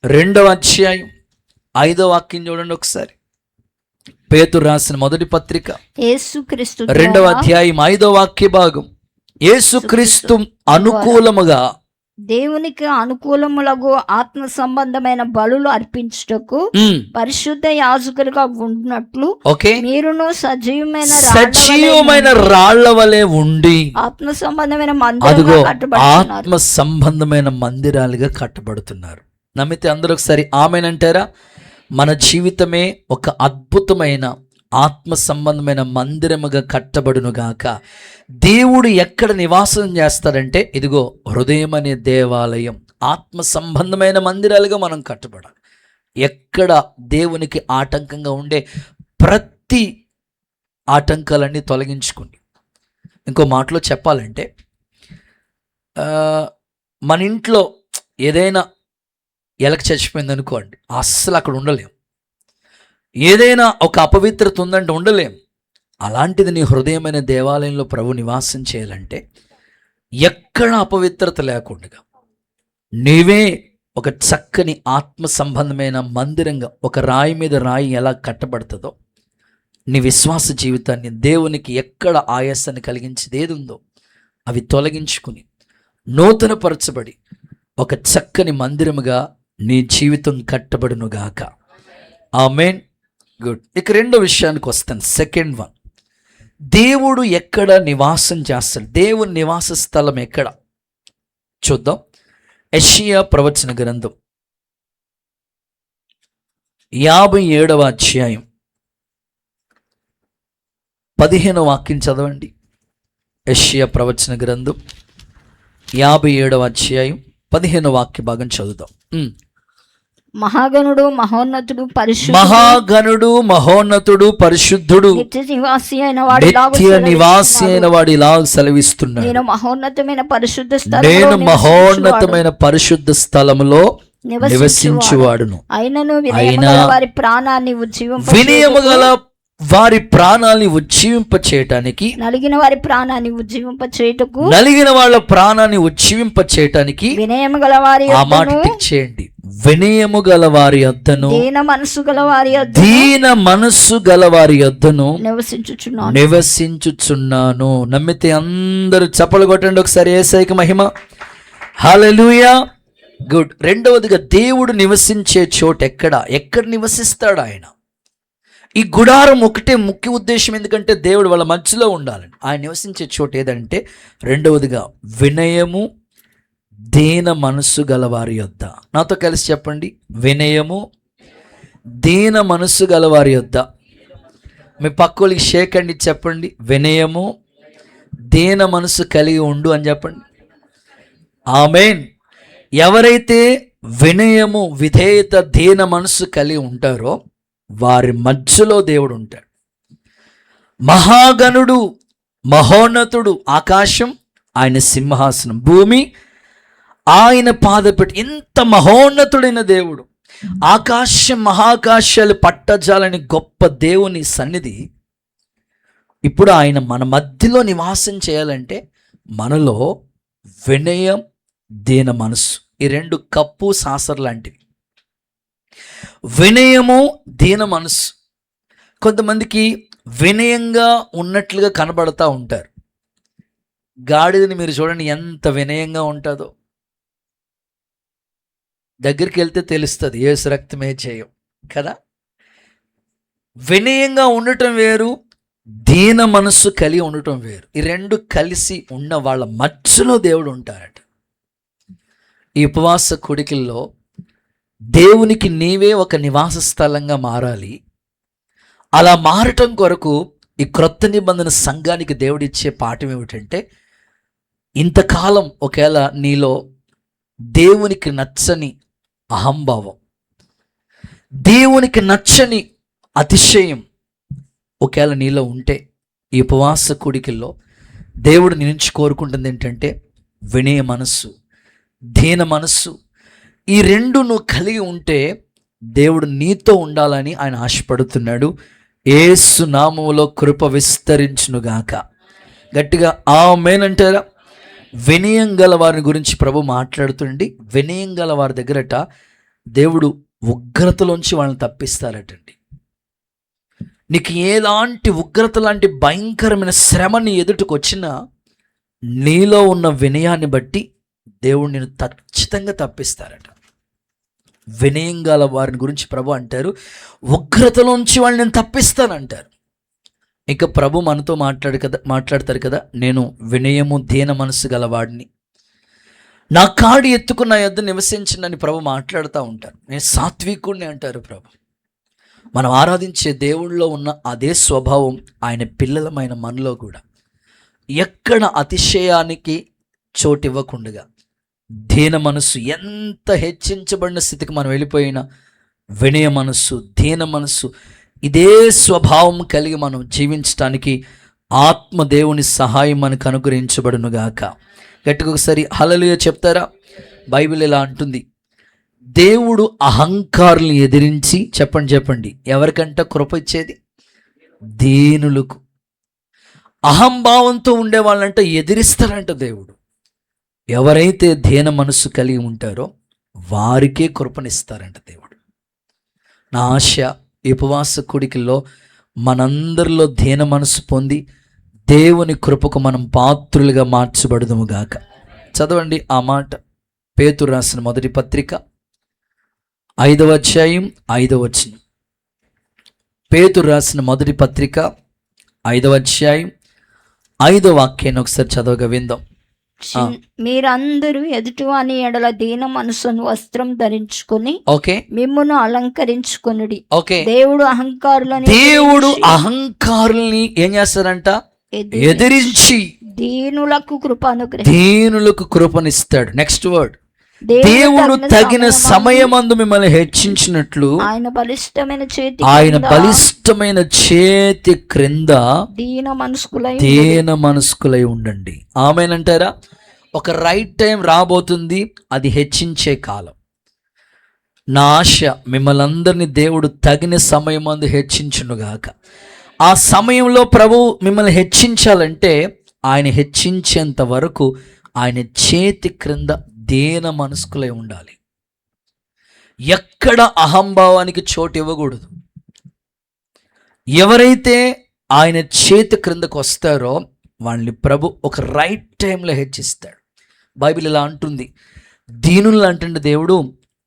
2వ అధ్యాయం 5వ వాక్యం చూడండి ఒకసారి. పేతురు రాసిన మొదటి పత్రిక యేసుక్రీస్తు 2వ అధ్యాయం 5వ వాక్య భాగం. యేసుక్రీస్తు అనుకూలముగా దేవునికి అనుకూలములకు ఆత్మ సంబంధమైన బలులు అర్పించుటకు పరిశుద్ధ యాజకులుగా ఉన్నట్లు ఓకే, మీరును సజీవమైన రాళ్ల వలె ఉండి ఆత్మ సంబంధమైన అదిగో మందిరాలుగా ఆత్మ సంబంధమైన మందిరాలుగా కట్టబడుతున్నారు. నమ్మితే అందరూ ఒకసారి ఆమేనంటారా? మన జీవితమే ఒక అద్భుతమైన ఆత్మ సంబంధమైన మందిరముగా కట్టబడునుగాక. దేవుడు ఎక్కడ నివాసం చేస్తాడంటే ఇదిగో హృదయం అనే దేవాలయం, ఆత్మ సంబంధమైన మందిరాలుగా మనం కట్టబడాలి. ఎక్కడ దేవునికి ఆటంకంగా ఉండే ప్రతి ఆటంకాలన్నీ తొలగించుకోండి. ఇంకో మాటలో చెప్పాలంటే, మన ఇంట్లో ఏదైనా ఎలక చచ్చిపోయింది అనుకోండి, అస్సలు అక్కడ ఉండలేం. ఏదైనా ఒక అపవిత్రత ఉందంటే ఉండలేం. అలాంటిది నీ హృదయమైన దేవాలయంలో ప్రభు నివాసం చేయాలంటే ఎక్కడ అపవిత్రత లేకుండా నీవే ఒక చక్కని ఆత్మ సంబంధమైన మందిరంగా, ఒక రాయి మీద రాయి ఎలా కట్టబడుతుందో నీ విశ్వాస జీవితాన్ని దేవునికి ఎక్కడ ఆయాసాన్ని కలిగించేది ఏది ఉందో అవి తొలగించుకుని నూతనపరచబడి ఒక చక్కని మందిరముగా నీ జీవితం కట్టబడునుగాక. ఆమేన్. గుడ్. ఇక రెండో విషయానికి వస్తాను. సెకండ్ వన్, దేవుడు ఎక్కడ నివాసం చేస్తాడు? దేవుని నివాస స్థలం ఎక్కడ చూద్దాం. యెషయా ప్రవచన గ్రంథం 57వ అధ్యాయం 15వ వాక్యం చదవండి. యెషయా ప్రవచన గ్రంథం 57వ అధ్యాయం 15వ వాక్య భాగం చదువుదాం. మహాగణుడు మహోన్నతుడు పరిశుద్ధుడు నిత్య నివాసి అయిన వాడు ఇలా సెలవిస్తున్నాడు, నేను మహోన్నతమైన పరిశుద్ధ స్థలములో నివసించువాడును. అయినను వారి ప్రాణాన్ని వినయము గల వారి ప్రాణాన్ని ఉజ్జీవింప చేయటానికి, నలిగిన వారి ప్రాణాన్ని ఉజ్జీవింప చేయుటకు, నలిగిన వాళ్ళ ప్రాణాన్ని ఉజ్జీవింప చేయటానికి, వినయము గల వారి ఆ మాట చేయండి, వినయము గల వారి యొద్దను, దీన మనస్సు గల వారి యొద్దను నివసించుచున్నాను. నమ్మితే అందరూ చప్పలు కొట్టండి ఒకసారి. యేసయ్యకి మహిమ. హల్లెలూయా. గుడ్. రెండవదిగా దేవుడు నివసించే చోటు ఎక్కడ నివసిస్తాడు ఆయన? ఈ గుడారం ఒకటే ముఖ్య ఉద్దేశం. ఎందుకంటే దేవుడు వాళ్ళ మధ్యలో ఉండాలని. ఆయన నివసించే చోటు ఏదంటే రెండవదిగా వినయము, దీన మనస్సు గలవారి యొద్ద. నాతో కలిసి చెప్పండి, వినయము, దీన మనస్సు గలవారి యొద్ద. మీ పక్కోళ్ళకి షేక్ అండి చెప్పండి, వినయము, దీన మనస్సు కలిగి ఉండు అని చెప్పండి. ఆమేన్. ఎవరైతే వినయము, విధేయత, దీన మనస్సు కలిగి ఉంటారో వారి మధ్యలో దేవుడు ఉంటాడు. మహాగణుడు, మహోన్నతుడు, ఆకాశం ఆయన సింహాసనం, భూమి ఆయన పాదపెట్టి. ఇంత మహోన్నతుడైన దేవుడు, ఆకాశం మహాకాశాలు పట్టజాలని గొప్ప దేవుని సన్నిధి ఇప్పుడు ఆయన మన మధ్యలో నివాసం చేయాలంటే మనలో వినయం, దీన మనస్సు, ఈ రెండు కప్పు సాసర్ లాంటివి. వినయము, దీన మనస్సు. కొంతమందికి వినయంగా ఉన్నట్లుగా కనబడతా ఉంటారు. గాడిదని మీరు చూడండి ఎంత వినయంగా ఉంటుందో. దగ్గరికి వెళ్తే తెలుస్తుంది, యేసు రక్తమే చేయం కదా. వినయంగా ఉండటం వేరు, దీన మనస్సు కలిగి ఉండటం వేరు. ఈ రెండు కలిసి ఉన్న వాళ్ళ మధ్యలో దేవుడు ఉంటారట. ఈ ఉపవాస కూడికల్లో దేవునికి నీవే ఒక నివాస స్థలంగా మారాలి. అలా మారటం కొరకు ఈ క్రొత్త నిబంధన సంఘానికి దేవుడిచ్చే పాఠం ఏమిటంటే, ఇంతకాలం ఒకవేళ నీలో దేవునికి నచ్చని అహంభావం, దేవునికి నచ్చని అతిశయం ఒకవేళ నీలో ఉంటే, ఈ ఉపవాస కూడికల్లో దేవుడు నీ నుంచి కోరుకుంటుంది ఏంటంటే వినయ మనస్సు, దీన మనస్సు. ఈ రెండు నువ్వు కలిగి ఉంటే దేవుడు నీతో ఉండాలని ఆయన ఆశపడుతున్నాడు. యేసు నామములో కృప విస్తరించునుగాక. గట్టిగా ఆమేన్ అంటారా? వినయం గల వారి గురించి ప్రభు మాట్లాడుతుండి, వినయం గల వారి దగ్గరట దేవుడు ఉగ్రతలోంచి వాళ్ళని తప్పిస్తారటండి. నీకు ఎలాంటి ఉగ్రత లాంటి భయంకరమైన శ్రమ నీ ఎదుటికి వచ్చినా నీలో ఉన్న వినయాన్ని బట్టి దేవుడు నేను ఖచ్చితంగా తప్పిస్తారట. వినయం గల వారిని గురించి ప్రభు అంటారు, ఉగ్రతలోంచి వాళ్ళని నేను తప్పిస్తానంటారు. ఇక ప్రభు మనతో మాట్లాడతారు కదా, నేను వినయము దీన మనసు గలవాడిని, నా కాడి ఎత్తుకున్న యొద్ద నివసించనని ప్రభు మాట్లాడుతూ ఉంటారు. నేను సాత్వికుడిని అంటారు ప్రభు. మనం ఆరాధించే దేవుళ్ళలో ఉన్న అదే స్వభావం ఆయన పిల్లలమైన మనలో కూడా ఎక్కడ అతిశయానికి చోటు ఇవ్వకుండా దీన మనస్సు, ఎంత హెచ్చించబడిన స్థితికి మనం వెళ్ళిపోయినా వినయ మనస్సు, దీన మనస్సు, ఇదే స్వభావం కలిగి మనం జీవించడానికి ఆత్మదేవుని సహాయం మనకు అనుగ్రహించబడునుగాక. గట్టిగా ఒకసారి హల్లెలూయా చెప్తారా? బైబిల్ ఇలా అంటుంది, దేవుడు అహంకారుల్ని ఎదిరించి, చెప్పండి, ఎవరికంట కృప ఇచ్చేది? దీనులకు. అహంభావంతో ఉండే వాళ్ళంట ఎదిరిస్తారంట దేవుడు. ఎవరైతే దీన మనస్సు కలిగి ఉంటారో వారికే కృపనిస్తారంట దేవుడు. నా ఆశ ఈ ఉపవాస కూడికల్లో మనందరిలో దీన మనసు పొంది దేవుని కృపకు మనం పాత్రులుగా మార్చబడదుము గాక. చదవండి ఆ మాట. పేతురు రాసిన మొదటి పత్రిక 5వ అధ్యాయం 5వ వచనం. పేతురు రాసిన మొదటి పత్రిక 5వ అధ్యాయం 5వ వాక్యాన్ని ఒకసారి చదవగా విందాం. మీరందరూ ఎదుటివాని ఎడల దీన మనసును వస్త్రం ధరించుకొని ఓకే, మిమ్మును అలంకరించుకొనుడి. ఓకే, దేవుడు అహంకారుల్ని ఏం చేస్తారంట? ఎదిరించి దీనులకు కృపనిస్తాడు. నెక్స్ట్ వర్డ్, దేవుడు తగిన సమయమందు మిమ్మల్ని హెచ్చించినట్లు ఆయన బలిష్టమైన చేతి క్రింద దీన మనస్కులై ఉండండి. ఆమేనంటారా? ఒక రైట్ టైం రాబోతుంది, అది హెచ్చించే కాలం. నా ఆశ మిమ్మల్ని అందరినీ దేవుడు తగిన సమయమందు హెచ్చించునుగాక. ఆ సమయంలో ప్రభు మిమ్మల్ని హెచ్చించాలంటే ఆయన హెచ్చించేంత వరకు ఆయన చేతి క్రింద దీన మనస్కులై ఉండాలి. ఎక్కడ అహంభావానికి చోటు ఇవ్వకూడదు. ఎవరైతే ఆయన చేతి క్రిందకు వస్తారో వాళ్ళని ప్రభు ఒక రైట్ టైంలో హెచ్చిస్తాడు. బైబిల్ ఇలా అంటుంది, దీనులు అంటే దేవుడు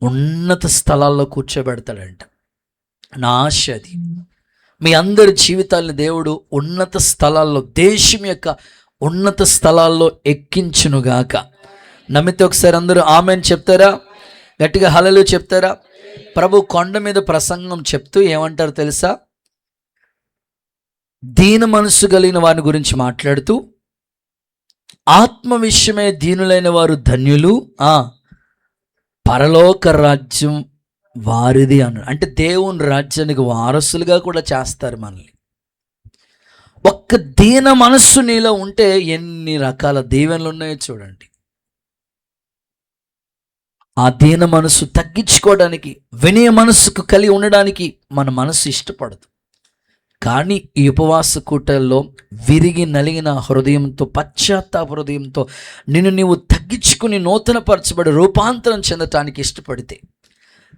ఉన్నత స్థలాల్లో కూర్చోబెడతాడంట. నా ఆశ అది. మీ అందరి జీవితాలను దేవుడు ఉన్నత స్థలాల్లో, దేశం యొక్క ఉన్నత స్థలాల్లో ఎక్కించునుగాక. నమ్మితే ఒకసారి అందరూ ఆమెన్ చెప్తారా? గట్టిగా హల్లెలూయా చెప్తారా? ప్రభు కొండ మీద ప్రసంగం చెప్తూ ఏమంటారు తెలుసా? దీన మనస్సు కలిగిన వారి గురించి మాట్లాడుతూ, ఆత్మ విషయమే దీనులైన వారు ధన్యులు, పరలోక రాజ్యం వారిది అన్నాడు. అంటే దేవుని రాజ్యానికి వారసులుగా కూడా చేస్తారు మనల్ని. ఒక్క దీన మనస్సు నీలో ఉంటే ఎన్ని రకాల దీవెనలు ఉన్నాయో చూడండి. ఆ దీన మనస్సు తగ్గించుకోవడానికి, వినయ మనస్సుకు కలిగి ఉండడానికి మన మనస్సు ఇష్టపడదు. కానీ ఈ ఉపవాస కూటల్లో విరిగి నలిగిన హృదయంతో, పశ్చాత్తాప హృదయంతో నిన్ను నీవు తగ్గించుకుని నూతనపరచబడి రూపాంతరం చెందటానికి ఇష్టపడితే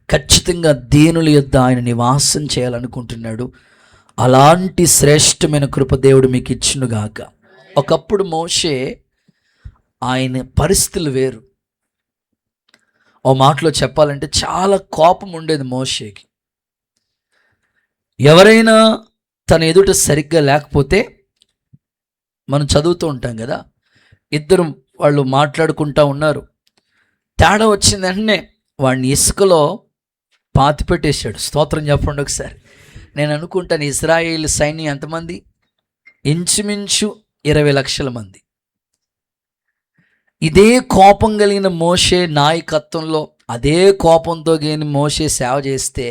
ఖచ్చితంగా దీనుల యొద్ద ఆయన నివాసం చేయాలనుకుంటున్నాడు. అలాంటి శ్రేష్టమైన కృప దేవుడు మీకు ఇచ్చునుగాక. ఒకప్పుడు మోషే, ఆయన పరిస్థితులు వేరు. ఓ మాటలో చెప్పాలంటే చాలా కోపం ఉండేది మోషేకి. ఎవరైనా తన ఎదుట సరిగ్గా లేకపోతే, మనం చదువుతూ ఉంటాం కదా, ఇద్దరు వాళ్ళు మాట్లాడుకుంటా ఉన్నారు, తేడా వచ్చింది వెంటనే వాడిని ఇసుకలో పాతి పెట్టేశాడు. స్తోత్రం చెప్పండి ఒకసారి. నేను అనుకుంటాను ఇశ్రాయేలు సైన్యం ఎంతమంది? ఇంచుమించు 20 లక్షల మంది. ఇదే కోపం కలిగిన మోషే నాయకత్వంలో అదే కోపంతో గాని మోషే సేవ చేస్తే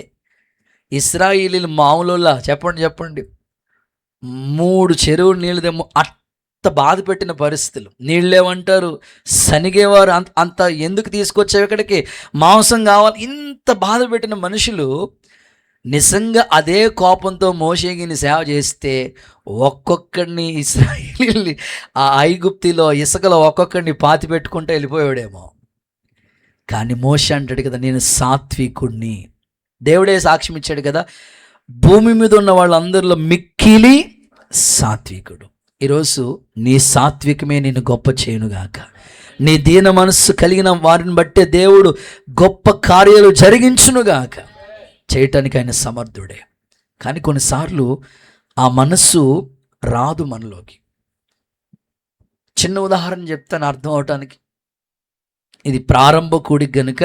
ఇశ్రాయేలీలు మామూలులా చెప్పండి 3 చెరువులు నీళ్ళదేమో అంత బాధ పెట్టిన పరిస్థితులు. నీళ్ళేమంటారు, సనిగేవారు. అంత ఎందుకు తీసుకొచ్చావు ఇక్కడికి, మాంసం కావాలి, ఇంత బాధ పెట్టిన మనుషులు నిజంగా అదే కోపంతో మోషేగిని సేవ చేస్తే ఒక్కొక్కడిని ఇశ్రాయేలీల్ని ఆ ఐగుప్తిలో ఇసుకలో ఒక్కొక్కడిని పాతి పెట్టుకుంటూ వెళ్ళిపోయాడేమో. కానీ మోషే అంటాడు కదా, నేను సాత్వికుణ్ణి. దేవుడే సాక్ష్యం ఇచ్చాడు కదా, భూమి మీద ఉన్న వాళ్ళందరిలో మిక్కిలి సాత్వికుడు. ఈరోజు నీ సాత్వికమే నిన్ను గొప్ప చేయునుగాక. నీ దీన మనస్సు కలిగిన వారిని బట్టే దేవుడు గొప్ప కార్యాలు జరిగించునుగాక. చేయటానికి ఆయన సమర్థుడే. కానీ కొన్నిసార్లు ఆ మనస్సు రాదు మనలోకి. చిన్న ఉదాహరణ చెప్తాను అర్థం అవటానికి. ఇది ప్రారంభ కూడిక గనుక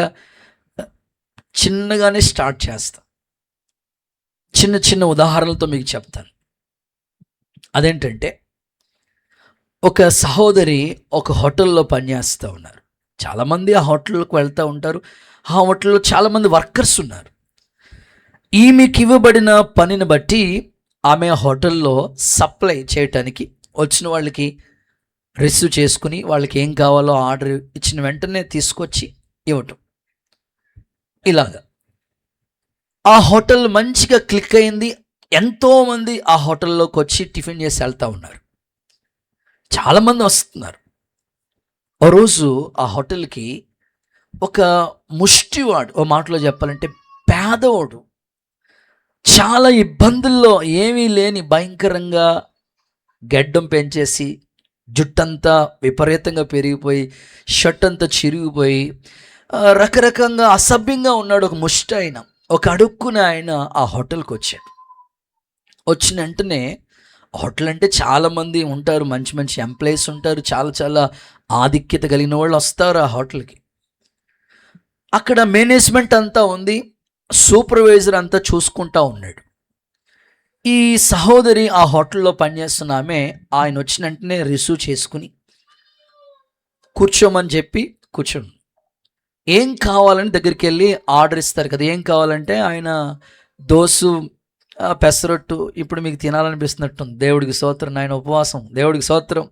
చిన్నగానే స్టార్ట్ చేస్తా. చిన్న ఉదాహరణలతో మీకు చెప్తాను. అదేంటంటే, ఒక సహోదరి ఒక హోటల్లో పనిచేస్తూ ఉన్నారు. చాలామంది ఆ హోటల్కి వెళ్తూ ఉంటారు. ఆ హోటల్లో చాలామంది వర్కర్స్ ఉన్నారు. ఈమెకి ఇవ్వబడిన పనిని బట్టి ఆమె హోటల్లో సప్లై చేయటానికి వచ్చిన వాళ్ళకి రిసీవ్ చేసుకుని వాళ్ళకి ఏం కావాలో ఆర్డర్ ఇచ్చిన వెంటనే తీసుకొచ్చి ఇవ్వటం. ఇలాగా ఆ హోటల్ మంచిగా క్లిక్ అయింది. ఎంతోమంది ఆ హోటల్లోకి వచ్చి టిఫిన్ చేసి వెళ్తూ ఉన్నారు. చాలామంది వస్తున్నారు. ఓ రోజు ఆ హోటల్కి ఒక ముష్టివాడు, ఓ మాటలో చెప్పాలంటే పేదవాడు, చాలా ఇబ్బందుల్లో ఏమీ లేని భయంకరంగా గడ్డం పెంచేసి జుట్టంతా విపరీతంగా పెరిగిపోయి షర్ట్ అంతా చిరిగిపోయి రకరకంగా అసభ్యంగా ఉన్నాడు. ఒక ముష్టి ఆయన, ఒక అడుక్కున ఆయన ఆ హోటల్కి వచ్చాడు. వచ్చిన వెంటనే హోటల్ అంటే చాలామంది ఉంటారు, మంచి మంచి ఎంప్లాయీస్ ఉంటారు, చాలా ఆధిక్యత కలిగిన వాళ్ళు వస్తారు ఆ హోటల్కి. అక్కడ మేనేజ్మెంట్ అంతా ఉంది, సూపర్వైజర్ అంతా చూసుకుంటా ఉన్నాడు. ఈ సహోదరి ఆ హోటల్లో పనిచేస్తున్న ఆమె ఆయన వచ్చిన వెంటనే రిసీవ్ చేసుకుని కూర్చోమని చెప్పి కూర్చోండి, ఏం కావాలని దగ్గరికి వెళ్ళి ఆర్డర్ ఇస్తారు కదా. ఏం కావాలంటే ఆయన దోసు పెసరొట్టు ఇప్పుడు మీకు తినాలనిపిస్తున్నట్టుంది. దేవుడికి స్తోత్రం, ఆయన ఉపవాసం, దేవుడికి స్తోత్రం,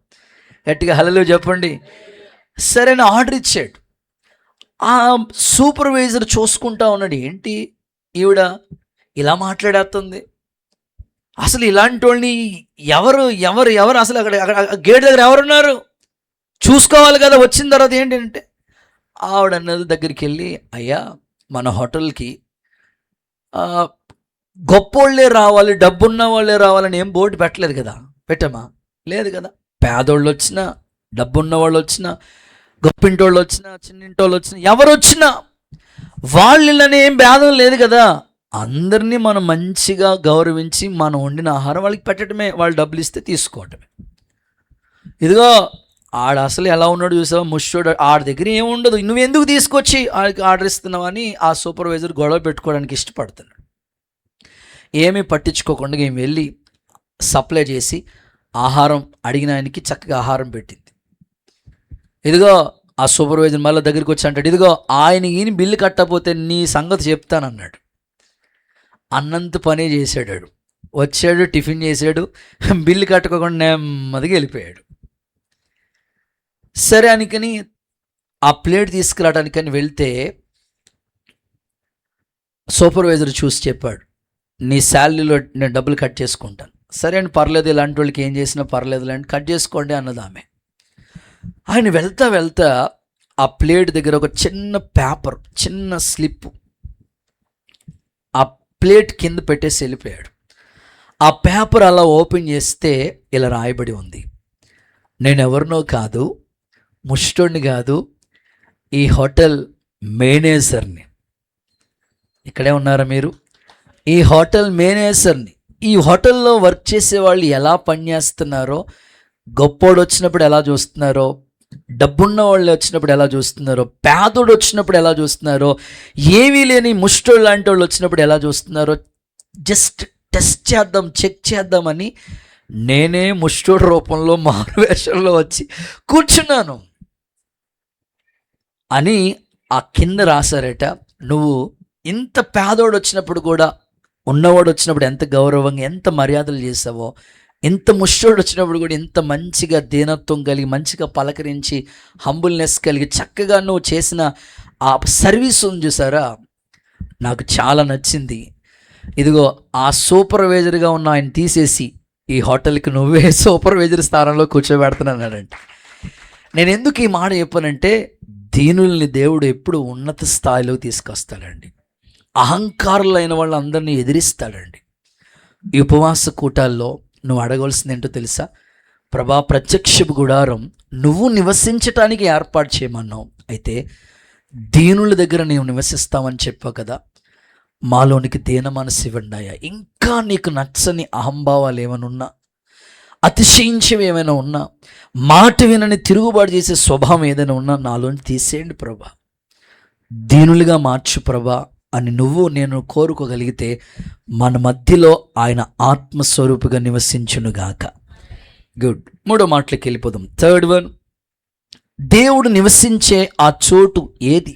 గట్టిగా హల్లెలూయా చెప్పండి. సరైన ఆర్డర్ ఇచ్చాడు. ఆ సూపర్వైజర్ చూసుకుంటా ఉన్నాడు, ఏంటి ఈవిడ ఇలా మాట్లాడేస్తుంది, అసలు ఇలాంటి వాళ్ళని ఎవరు అసలు అక్కడ గేట్ దగ్గర ఎవరున్నారు చూసుకోవాలి కదా. వచ్చిన తర్వాత ఏంటంటే ఆవిడ అన్నది దగ్గరికి వెళ్ళి, అయ్యా మన హోటల్కి గొప్పోళ్ళే రావాలి, డబ్బున్న వాళ్ళే రావాలని ఏం బోర్డు పెట్టలేదు కదా. పెట్టమా? లేదు కదా. పేదోళ్ళు వచ్చినా, డబ్బున్న వాళ్ళు వచ్చినా, గొప్పింటోళ్ళు వచ్చినా, చిన్నింటోళ్ళు వచ్చినా, ఎవరు వచ్చినా వాళ్ళని ఏం భేదం లేదు కదా. అందరినీ మనం మంచిగా గౌరవించి మనం వండిన ఆహారం వాళ్ళకి పెట్టడమే, వాళ్ళు డబ్బులు ఇస్తే తీసుకోవటమే. ఇదిగో ఆడ అసలు ఎలా ఉన్నాడు చూసావా, ముష్టి ఆడ దగ్గర ఏముండదు, నువ్వెందుకు తీసుకొచ్చి ఆడికి ఆర్డర్ ఇస్తున్నావు అని ఆ సూపర్వైజర్ గొడవ పెట్టుకోవడానికి ఇష్టపడుతున్నాడు. ఏమీ పట్టించుకోకుండా ఏం వెళ్ళి సప్లై చేసి ఆహారం అడిగిన ఆయనకి చక్కగా ఆహారం పెట్టింది. ఇదిగో ఆ సూపర్వైజర్ మళ్ళీ దగ్గరికి వచ్చి అంటాడు, ఇదిగో ఈయన బిల్లు కట్టకపోతే నీ సంగతి చెప్తానన్నాడు. అన్నంత పనే చేశాడు. వచ్చాడు, టిఫిన్ చేశాడు, బిల్లు కట్టుకోకుండా నెమ్మదిగా వెళ్ళిపోయాడు. సరే అనుకని ఆ ప్లేట్ తీసుకురావడానికని వెళ్తే సూపర్వైజర్ చూసి చెప్పాడు, నీ శాలరీలో నేను డబ్బులు కట్ చేసుకుంటాను. సరే అని, పర్లేదు, ఇలాంటి వాళ్ళకి ఏం చేసినా పర్లేదు లాంటి కట్ చేసుకోండి అన్నది ఆమె. ఆయన వెళ్తా ఆ ప్లేట్ దగ్గర ఒక చిన్న పేపర్, చిన్న స్లిప్ ఆ ప్లేట్ కింద పెట్టేసి వెళ్ళిపోయాడు. ఆ పేపర్ అలా ఓపెన్ చేస్తే ఇలా రాయబడి ఉంది, నేను ఎవరినో కాదు, ముష్టోడిని కాదు, ఈ హోటల్ మేనేజర్ని. ఇక్కడే ఉన్నారా మీరు? ఈ హోటల్ మేనేజర్ని. ఈ హోటల్లో వర్క్ చేసే వాళ్ళు ఎలా పనిచేస్తున్నారో, గొప్పోడు వచ్చినప్పుడు ఎలా చూస్తున్నారో, డబ్బున్న వాళ్ళు వచ్చినప్పుడు ఎలా చూస్తున్నారో, పేదోడు వచ్చినప్పుడు ఎలా చూస్తున్నారో, ఏమీ లేని ముష్టోళ్ళు లాంటి వాళ్ళు వచ్చినప్పుడు ఎలా చూస్తున్నారో జస్ట్ టెస్ట్ చేద్దాం, చెక్ చేద్దామని నేనే ముష్టోడు రూపంలో మారువేషంలో వచ్చి కూర్చున్నాను. అని ఆ కింద రాశారట. నువ్వు ఇంత పేదోడు వచ్చినప్పుడు కూడా, ఉన్నవాడు వచ్చినప్పుడు ఎంత గౌరవంగా ఎంత మర్యాదలు చేసావో, ఇంత ముష్టోడు వచ్చినప్పుడు కూడా ఇంత మంచిగా దీనత్వం కలిగి మంచిగా పలకరించి హంబుల్నెస్ కలిగి చక్కగా నువ్వు చేసిన ఆ సర్వీస్ ఉంది చూసారా, నాకు చాలా నచ్చింది. ఇదిగో ఆ సూపర్వైజర్గా ఉన్న ఆయన తీసేసి ఈ హోటల్కి నువ్వే సూపర్వైజర్ స్థానంలో కూర్చోబెడుతున్నానంటే, నేను ఎందుకు ఈ మాట చెప్పానంటే, దీనుల్ని దేవుడు ఎప్పుడు ఉన్నత స్థాయిలోకి తీసుకొస్తాడండి. అహంకారులైన వాళ్ళందరినీ ఎదిరిస్తాడండి. ఈ ఉపవాస కూటాల్లో నువ్వు అడగవలసింది ఏంటో తెలుసా? ప్రభా, ప్రత్యక్షపు గుడారం నువ్వు నివసించటానికి ఏర్పాటు చేయమన్నావు, అయితే దీనుల దగ్గర నీవు నివసిస్తావని చెప్పావు కదా, మాలోనికి దీన మనసు ఇవ్వండి అయ్యా. ఇంకా నీకు నచ్చని అహంభావాలు ఏమైనా ఉన్నా, అతిశయించేవి ఏమైనా ఉన్నా, మాట వినని తిరుగుబాటు చేసే స్వభావం ఏదైనా ఉన్నా నాలోని తీసేయండి ప్రభా, దీనులుగా మార్చు ప్రభా అని నువ్వు నేను కోరుకోగలిగితే మన మధ్యలో ఆయన ఆత్మస్వరూపుగా నివసించునుగాక. గుడ్. మూడో మాటలోకి వెళ్ళిపోదాం. థర్డ్ వన్, దేవుడు నివసించే ఆ చోటు ఏది?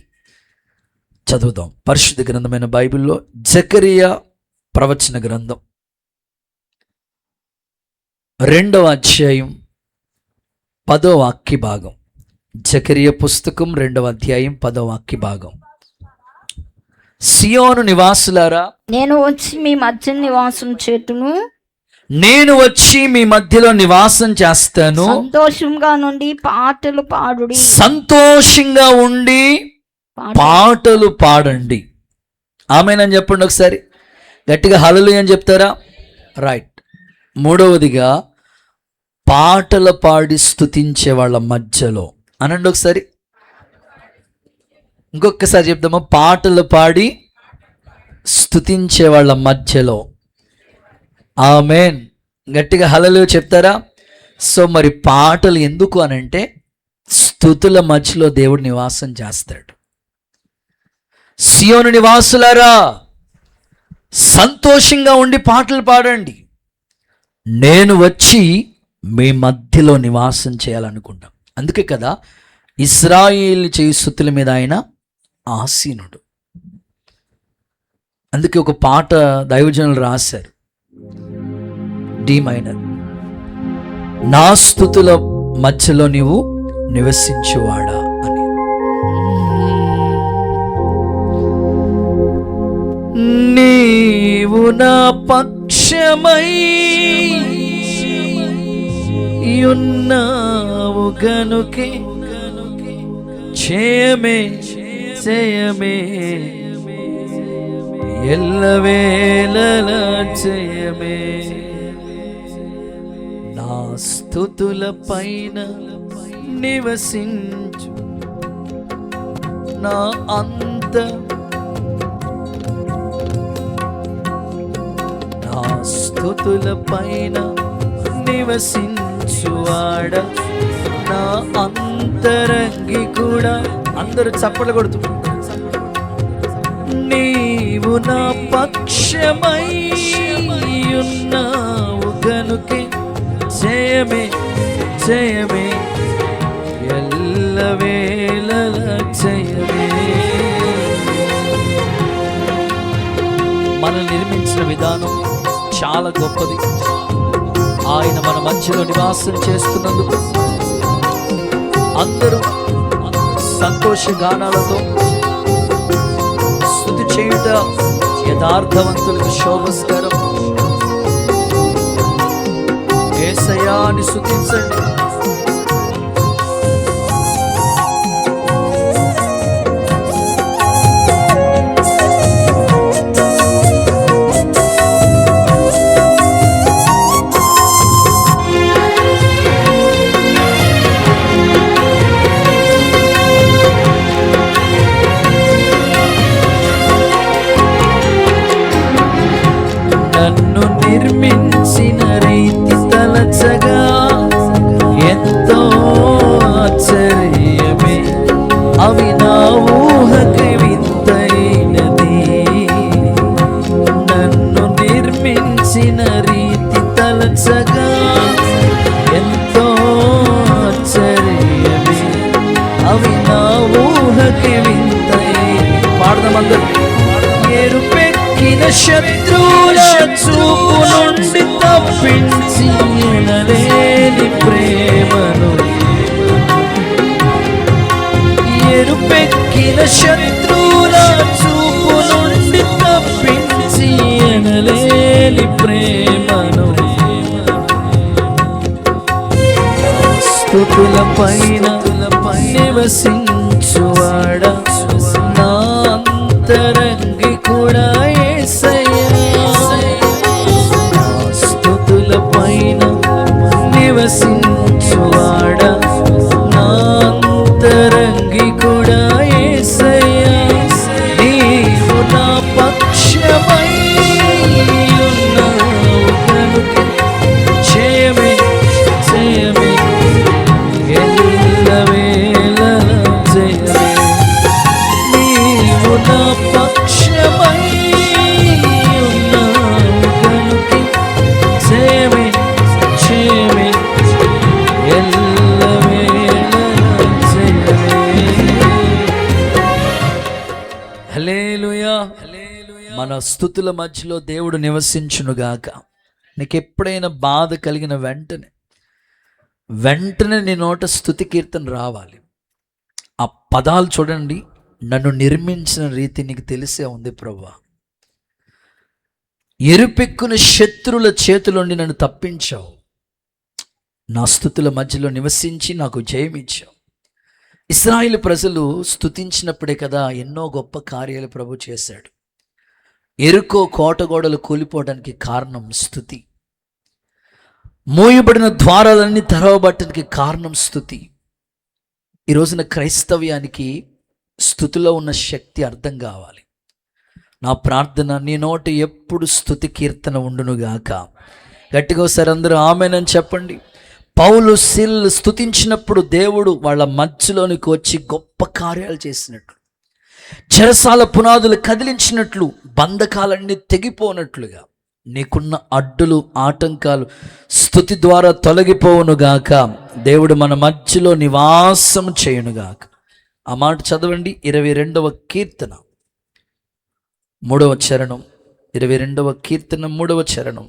చదువుదాం పరిశుద్ధ గ్రంథమైన బైబిల్లో జకరియా ప్రవచన గ్రంథం 2వ అధ్యాయం 10వ వాక్య భాగం. జకరియా పుస్తకం 2వ అధ్యాయం 10వ వాక్య భాగం. సియోను నివాసులారా, నేను వచ్చి మీ మధ్య నివాసం చేతును, నేను వచ్చి మీ మధ్యలో నివాసం చేస్తాను, సంతోషంగా నుండి పాటలు పాడుడి, సంతోషంగా ఉండి పాటలు పాడండి. ఆమేనని చెప్పండి ఒకసారి గట్టిగా. హల్లెలూయా అని చెప్తారా? రైట్. మూడవదిగా, పాటలు పాడి స్తుతించే వాళ్ళ మధ్యలో అనండి ఒకసారి. ఇంకొకసారి చెప్దామా? పాటలు పాడి స్తుతించే వాళ్ళ మధ్యలో. ఆమేన్. గట్టిగా హల్లెలూయా చెప్తారా? సో మరి పాటలు ఎందుకు అనంటే, స్తుతుల మధ్యలో దేవుడు నివాసం చేస్తాడు. సియోను నివాసులారా, సంతోషంగా ఉండి పాటలు పాడండి, నేను వచ్చి మీ మధ్యలో నివాసం చేయాలనుకుంటాం. అందుకే కదా ఇశ్రాయేలు చేయి స్తుతుల మీద ఆయన ఆసీనుడు. అందుకే ఒక పాట దైవజనులు రాశారు, డి మైనర్, నా స్తుతుల మధ్యలో నీవు నివసించువాడా అని. నీవు నా పక్షమై ఉన్నావు గనుకే చేయమే చేయమే ఎల్లవేళల చేయమే. నా స్తుతుల పైన నివసించు నా అంత, నా స్తుతుల పైన నివసించువాడ, నా అంతరంగి కూడా. అందరూ చప్పట్లు కొడుతూ, నీవు నా పక్షమై ఉన్నావు గనుకే జయమే జయమే ఎల్లవేళల జయమే. మనల్ని నిర్మించిన విధానం చాలా గొప్పది. ఆయన మన మధ్యలో నివాసం చేస్తున్నందుకు అందరూ సంతోష గానాలతో స్తుతి చేయుట యథార్థవంతులకు శోభస్కరం. యేసయ్యాని స్తుతించండి. నన్ను నిర్మించిన రీతి తలచగా ఎంతో ఆశ్చర్యమే, అవి నా ఊహకి వింతైనది. నన్ను నిర్మించిన రీతి తలచగా ఎంతో ఆశ్చర్యమే, అవి నా ఊహకి వింతయే. పాడదామందరూ. ఎరుపెక్కిన శత్రువుల చూపు నుండి తప్పించి ఎనలేని ప్రేమను, ఎరుపెక్కిన శత్రువుల చూపు నుండి తప్పించి ఎనలేని ప్రేమను, స్తుతుల పైన నివసించువాడ నా అంతరంగి కూడా యేసయ్యా. స్తుతుల పైన నివసించువాడ నా అంతరంగి కూడా యేసయ్యా. నీవు నా పక్షమై ఉన్నావు కనుక జయమే జయమే ఎల్లవేళలా జయమే. నీవు నా పక్షమై ఉన్నావు కనుక జయమే జయమే ఎల్లవేళలా జయమే. హల్లెలూయా. మన స్తుతుల మధ్యలో దేవుడు నివసించునుగాక. నీకు ఎప్పుడైనా బాధ కలిగిన వెంటనే నీ నోట స్తుతి కీర్తన రావాలి. ఆ పదాలు చూడండి, నన్ను నిర్మించిన రీతి నీకు తెలిసే ఉంది ప్రభువా. ఎరుపెక్కున శత్రుల చేతిలోండి నన్ను తప్పించావు, నా స్తుతుల మధ్యలో నివసించి నాకు జయమిచ్చావు. ఇశ్రాయేలు ప్రజలు స్తుతించినప్పుడే కదా ఎన్నో గొప్ప కార్యాలు ప్రభు చేశాడు. ఎరుకో కోటగోడలు కూలిపోవడానికి కారణం స్తుతి. మోయబడిన ద్వారాలన్నీ తెరవబట్టడానికి కారణం స్తుతి. ఈ రోజున క్రైస్తవ్యానికి స్తుతిలో ఉన్న శక్తి అర్థం కావాలి. నా ప్రార్థన, నీ నోట ఎప్పుడు స్తుతి కీర్తన ఉండునుగాక. గట్టిగా ఒకసారి అందరూ ఆమేనని చెప్పండి. పౌలు శీలలు స్తుతించినప్పుడు దేవుడు వాళ్ళ మధ్యలోనికి వచ్చి గొప్ప కార్యాలు చేసినట్లు, చెరసాల పునాదులు కదిలించినట్లు, బంధకాలన్నీ తెగిపోనట్లుగా నీకున్న అడ్డులు ఆటంకాలు స్తుతి ద్వారా తొలగిపోవునుగాక. దేవుడు మన మధ్యలో నివాసం చేయునుగాక. ఆ మాట చదవండి. 22వ కీర్తన 3వ చరణం. 22వ కీర్తన 3వ చరణం.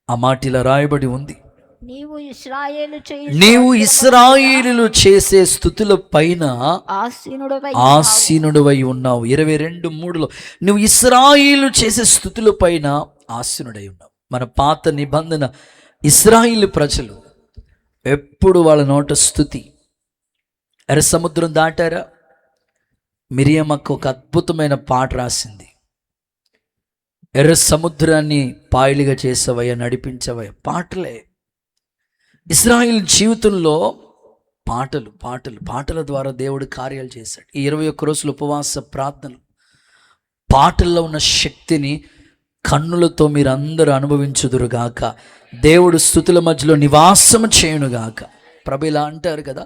ఆ మాట ఇలా రాయబడి ఉంది. నీవు ఇశ్రాయేలులు చేసే స్తుతుల పైన ఆసీనుడవై ఉన్నావు. 22:3లో నువ్వు ఇశ్రాయేలు చేసే స్తుతుల పైన ఆసీనుడై ఉన్నావు. మన పాత నిబంధన ఇశ్రాయేలు ప్రజలు ఎప్పుడు వాళ్ళ నోట స్తుతి. ఎర్ర సముద్రం దాటారా? మిరియమ్మకు ఒక అద్భుతమైన పాట రాసింది. ఎర్ర సముద్రాన్ని పాయలుగా చేసావయ్యా, నడిపించవయ్యా. పాటలే. ఇశ్రాయేలు జీవితంలో పాటలు పాటలు పాటల ద్వారా దేవుడు కార్యాలు చేశాడు. ఈ 21 రోజుల ఉపవాస ప్రార్థనలు పాటల్లో ఉన్న శక్తిని కన్నులతో మీరందరూ అనుభవించుదురుగాక. దేవుడు స్తుతుల మధ్యలో నివాసం చేయునుగాక. ప్రభు ఇలా అంటారు కదా,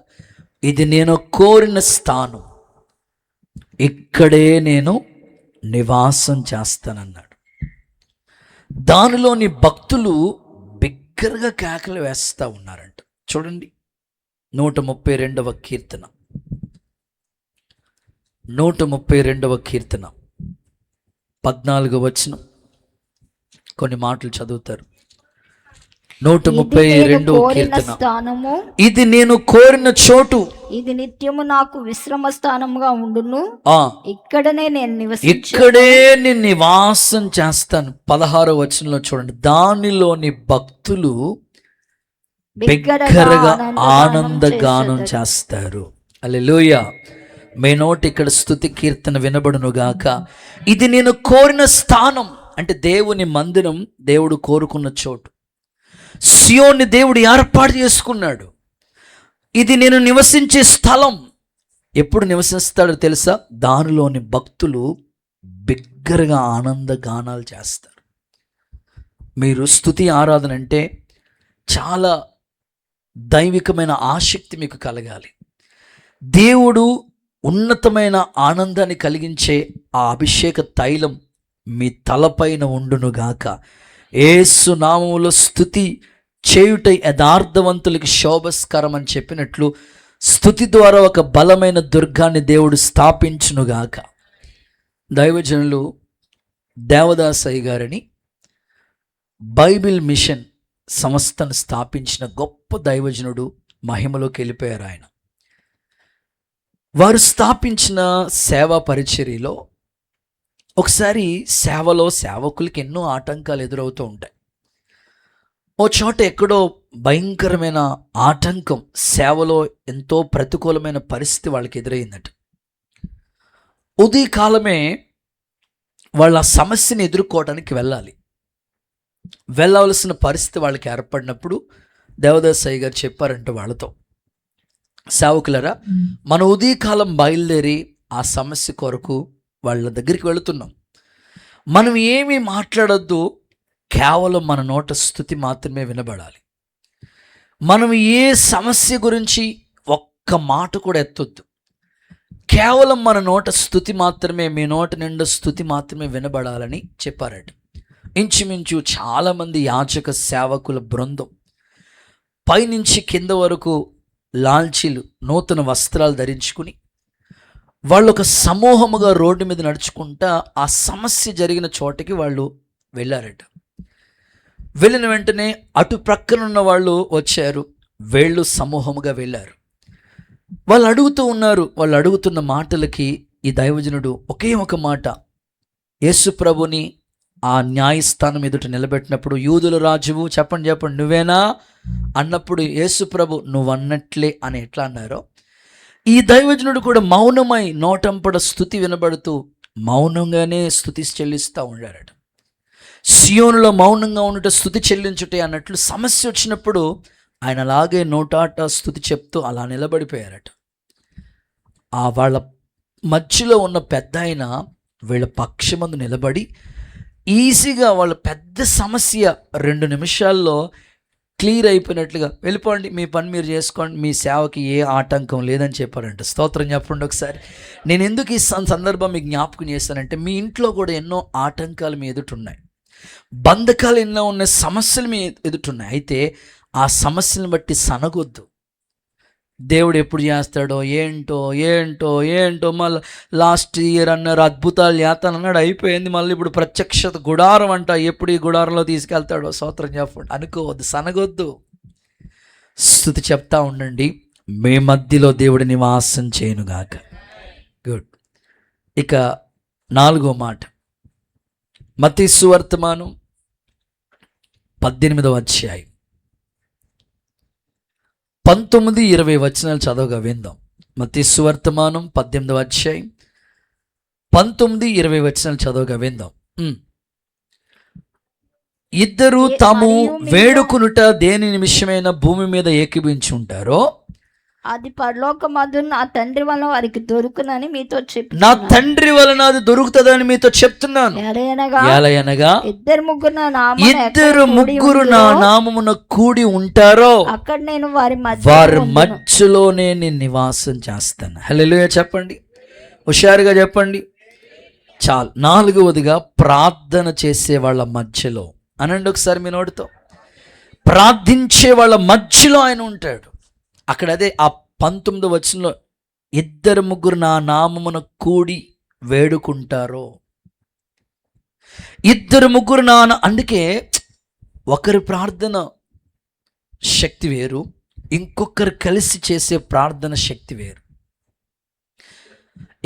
ఇది నేను కోరిన స్థానం, ఇక్కడే నేను నివాసం చేస్తానన్నాడు. దానిలోని భక్తులు బిగ్గరగా కేకలు వేస్తూ ఉన్నారంట. చూడండి 132వ కీర్తన 132వ కీర్తన 14వ వచనం. కొన్ని మాటలు చదువుతారు. 132వ కీర్తన. ఇది నేను కోరిన చోటు, ఇది నిత్యము నాకు విశ్రమ స్థానముగా ఉండును, ఇక్కడే నేను నివాసం చేస్తాను. 16వ వచనంలో చూడండి. దానిలోని భక్తులు బిగ్గరగా ఆనందగానం చేస్తారు. హల్లెలూయా. మీ నోటి ఇక్కడ స్తుతి కీర్తన వినబడునుగాక. ఇది నేను కోరిన స్థానం అంటే దేవుని మందిరం, దేవుడు కోరుకున్న చోటు. సియోన్ని దేవుడు ఏర్పాటు చేసుకున్నాడు. ఇది నేను నివసించే స్థలం. ఎప్పుడు నివసిస్తాడో తెలుసా? దానిలోని భక్తులు బిగ్గరగా ఆనంద గానాలు చేస్తారు. మీరు స్తుతి ఆరాధన అంటే చాలా దైవికమైన ఆసక్తి మీకు కలగాలి. దేవుడు ఉన్నతమైన ఆనందాన్ని కలిగించే ఆ అభిషేక తైలం మీ తలపైన ఉండునుగాక. యేసు నామములో స్తుతి చేయుట యథార్థవంతులకి శోభస్కరం అని చెప్పినట్లు స్తుతి ద్వారా ఒక బలమైన దుర్గాన్ని దేవుడు స్థాపించునుగాక. దైవజనులు దేవదాసయ్య గారని బైబిల్ మిషన్ సంస్థను స్థాపించిన గొప్ప దైవజనుడు, మహిమలోకి వెళ్ళిపోయారు ఆయన. వారు స్థాపించిన సేవా పరిచర్యలో ఒకసారి సేవలో సేవకులకి ఎన్నో ఆటంకాలు ఎదురవుతూ ఉంటాయి. ఓ చోట ఎక్కడో భయంకరమైన ఆటంకం, సేవలో ఎంతో ప్రతికూలమైన పరిస్థితి వాళ్ళకి ఎదురైందట. ఉదయకాలమే వాళ్ళ సమస్యని ఎదుర్కోవడానికి వెళ్ళవలసిన పరిస్థితి వాళ్ళకి ఏర్పడినప్పుడు దేవదాసయ్య గారు చెప్పారంట వాళ్ళతో, సేవకులరా, మన ఉదయకాలం బయలుదేరి ఆ సమస్య కొరకు వాళ్ళ దగ్గరికి వెళుతున్నాం. మనం ఏమీ మాట్లాడొద్దు, కేవలం మన నోట స్తుతి మాత్రమే వినబడాలి. మనం ఏ సమస్య గురించి ఒక్క మాట కూడా ఎత్తొద్దు, కేవలం మన నోట స్తుతి మాత్రమే, మీ నోట నిండా స్తుతి మాత్రమే వినబడాలని చెప్పారట. ఇంచుమించు చాలామంది యాజక సేవకుల బృందం పైనుంచి కింద వరకు లాల్చీలు, నూతన వస్త్రాలు ధరించుకుని వాళ్ళు ఒక సమూహముగా రోడ్డు మీద నడుచుకుంటా ఆ సమస్య జరిగిన చోటకి వాళ్ళు వెళ్ళారట. వెళ్ళిన వెంటనే అటు ప్రక్కనున్న వాళ్ళు వచ్చారు, వీళ్ళు సమూహముగా వెళ్ళారు. వాళ్ళు అడుగుతూ ఉన్నారు. వాళ్ళు అడుగుతున్న మాటలకి ఈ దైవజనుడు ఒకే ఒక మాట, యేసు ప్రభుని ఆ న్యాయస్థానం ఎదుట నిలబెట్టినప్పుడు, యూదుల రాజువు చెప్పండి నువ్వేనా అన్నప్పుడు, యేసు ప్రభు నువ్వన్నట్లే అని ఎట్లా అన్నారో, ఈ దైవజనుడు కూడా మౌనమై నోటంపడ స్తుతి వినబడుతూ మౌనంగానే స్తుతి చెల్లిస్తూ ఉండారట. సియోనులో మౌనంగా ఉండుట స్తుతి చెల్లించుటే అన్నట్లు సమస్య వచ్చినప్పుడు ఆయన అలాగే నోటాట స్తుతి చెప్తూ అలా నిలబడిపోయారట. ఆ వాళ్ళ మధ్యలో ఉన్న పెద్ద ఆయన వీళ్ళ పక్షమందు నిలబడి ఈజీగా వాళ్ళ పెద్ద సమస్య 2 నిమిషాల్లో క్లియర్ అయిపోయినట్లుగా, వెళ్ళిపోండి, మీ పని మీరు చేసుకోండి, మీ సేవకి ఏ ఆటంకం లేదని చెప్పారంట. స్తోత్రం చెప్పండి ఒకసారి. నేను ఎందుకు ఈ సందర్భం మీకు జ్ఞాపకం చేస్తానంటే, మీ ఇంట్లో కూడా ఎన్నో ఆటంకాలు మీ ఎదుటున్నాయి, బంధకాలు ఎన్నో ఉన్నాయి, సమస్యలు మీ ఎదుటున్నాయి. అయితే ఆ సమస్యలను బట్టి సనగొద్దు. దేవుడు ఎప్పుడు చేస్తాడో ఏంటో మళ్ళీ లాస్ట్ ఇయర్ అన్నారు అద్భుతాలు చేస్తానన్నాడు, అయిపోయింది. మళ్ళీ ఇప్పుడు ప్రత్యక్షత గుడారం అంట, ఎప్పుడు ఈ గుడారంలో తీసుకెళ్తాడో. స్తోత్రం చెప్పండి. అనుకోవద్దు, సనగొద్దు, స్తుతి చెప్తా ఉండండి. మీ మధ్యలో దేవుడి నివాసం చేయనుగాక. గుడ్. ఇక 4వ మాట, మత్తయి సువార్తమానం 18వ అధ్యాయం 19-20 వచనాలు చదవగా విందాం. మత్తయి సువార్తమానం 18వ అధ్యాయం 19-20 వచనాలు చదవగా విందాం. ఇద్దరు తాము వేడుకునుట దేని నిమిషమైన భూమి మీద ఏకీభించుంటారో అది పరలోకమందు నా తండ్రి వలన వారికి దొరుకునని మీతో చెప్పి, నా తండ్రి వలన అది దొరుకుతుందని మీతో చెప్తున్నాను. ఎలయనగా ఇద్దరు ముగ్గురు నా నామమున కూడి ఉంటారో అక్కడ నేను వారి మధ్యలోనే నేను నివాసం చేస్తాను. హల్లెలూయా చెప్పండి, హుషారుగా చెప్పండి. చాలు. 4వదిగా ప్రార్థన చేసే వాళ్ళ మధ్యలో అనండి ఒకసారి మీ నోటితో, ప్రార్థించే వాళ్ళ మధ్యలో ఆయన ఉంటాడు. అక్కడ అదే ఆ 19వ వచనంలో, ఇద్దరు ముగ్గురు నా నామమున కూడి వేడుకుంటారో. ఇద్దరు ముగ్గురు అందుకే ఒకరి ప్రార్థన శక్తి వేరు, ఇంకొకరు కలిసి చేసే ప్రార్థన శక్తి వేరు.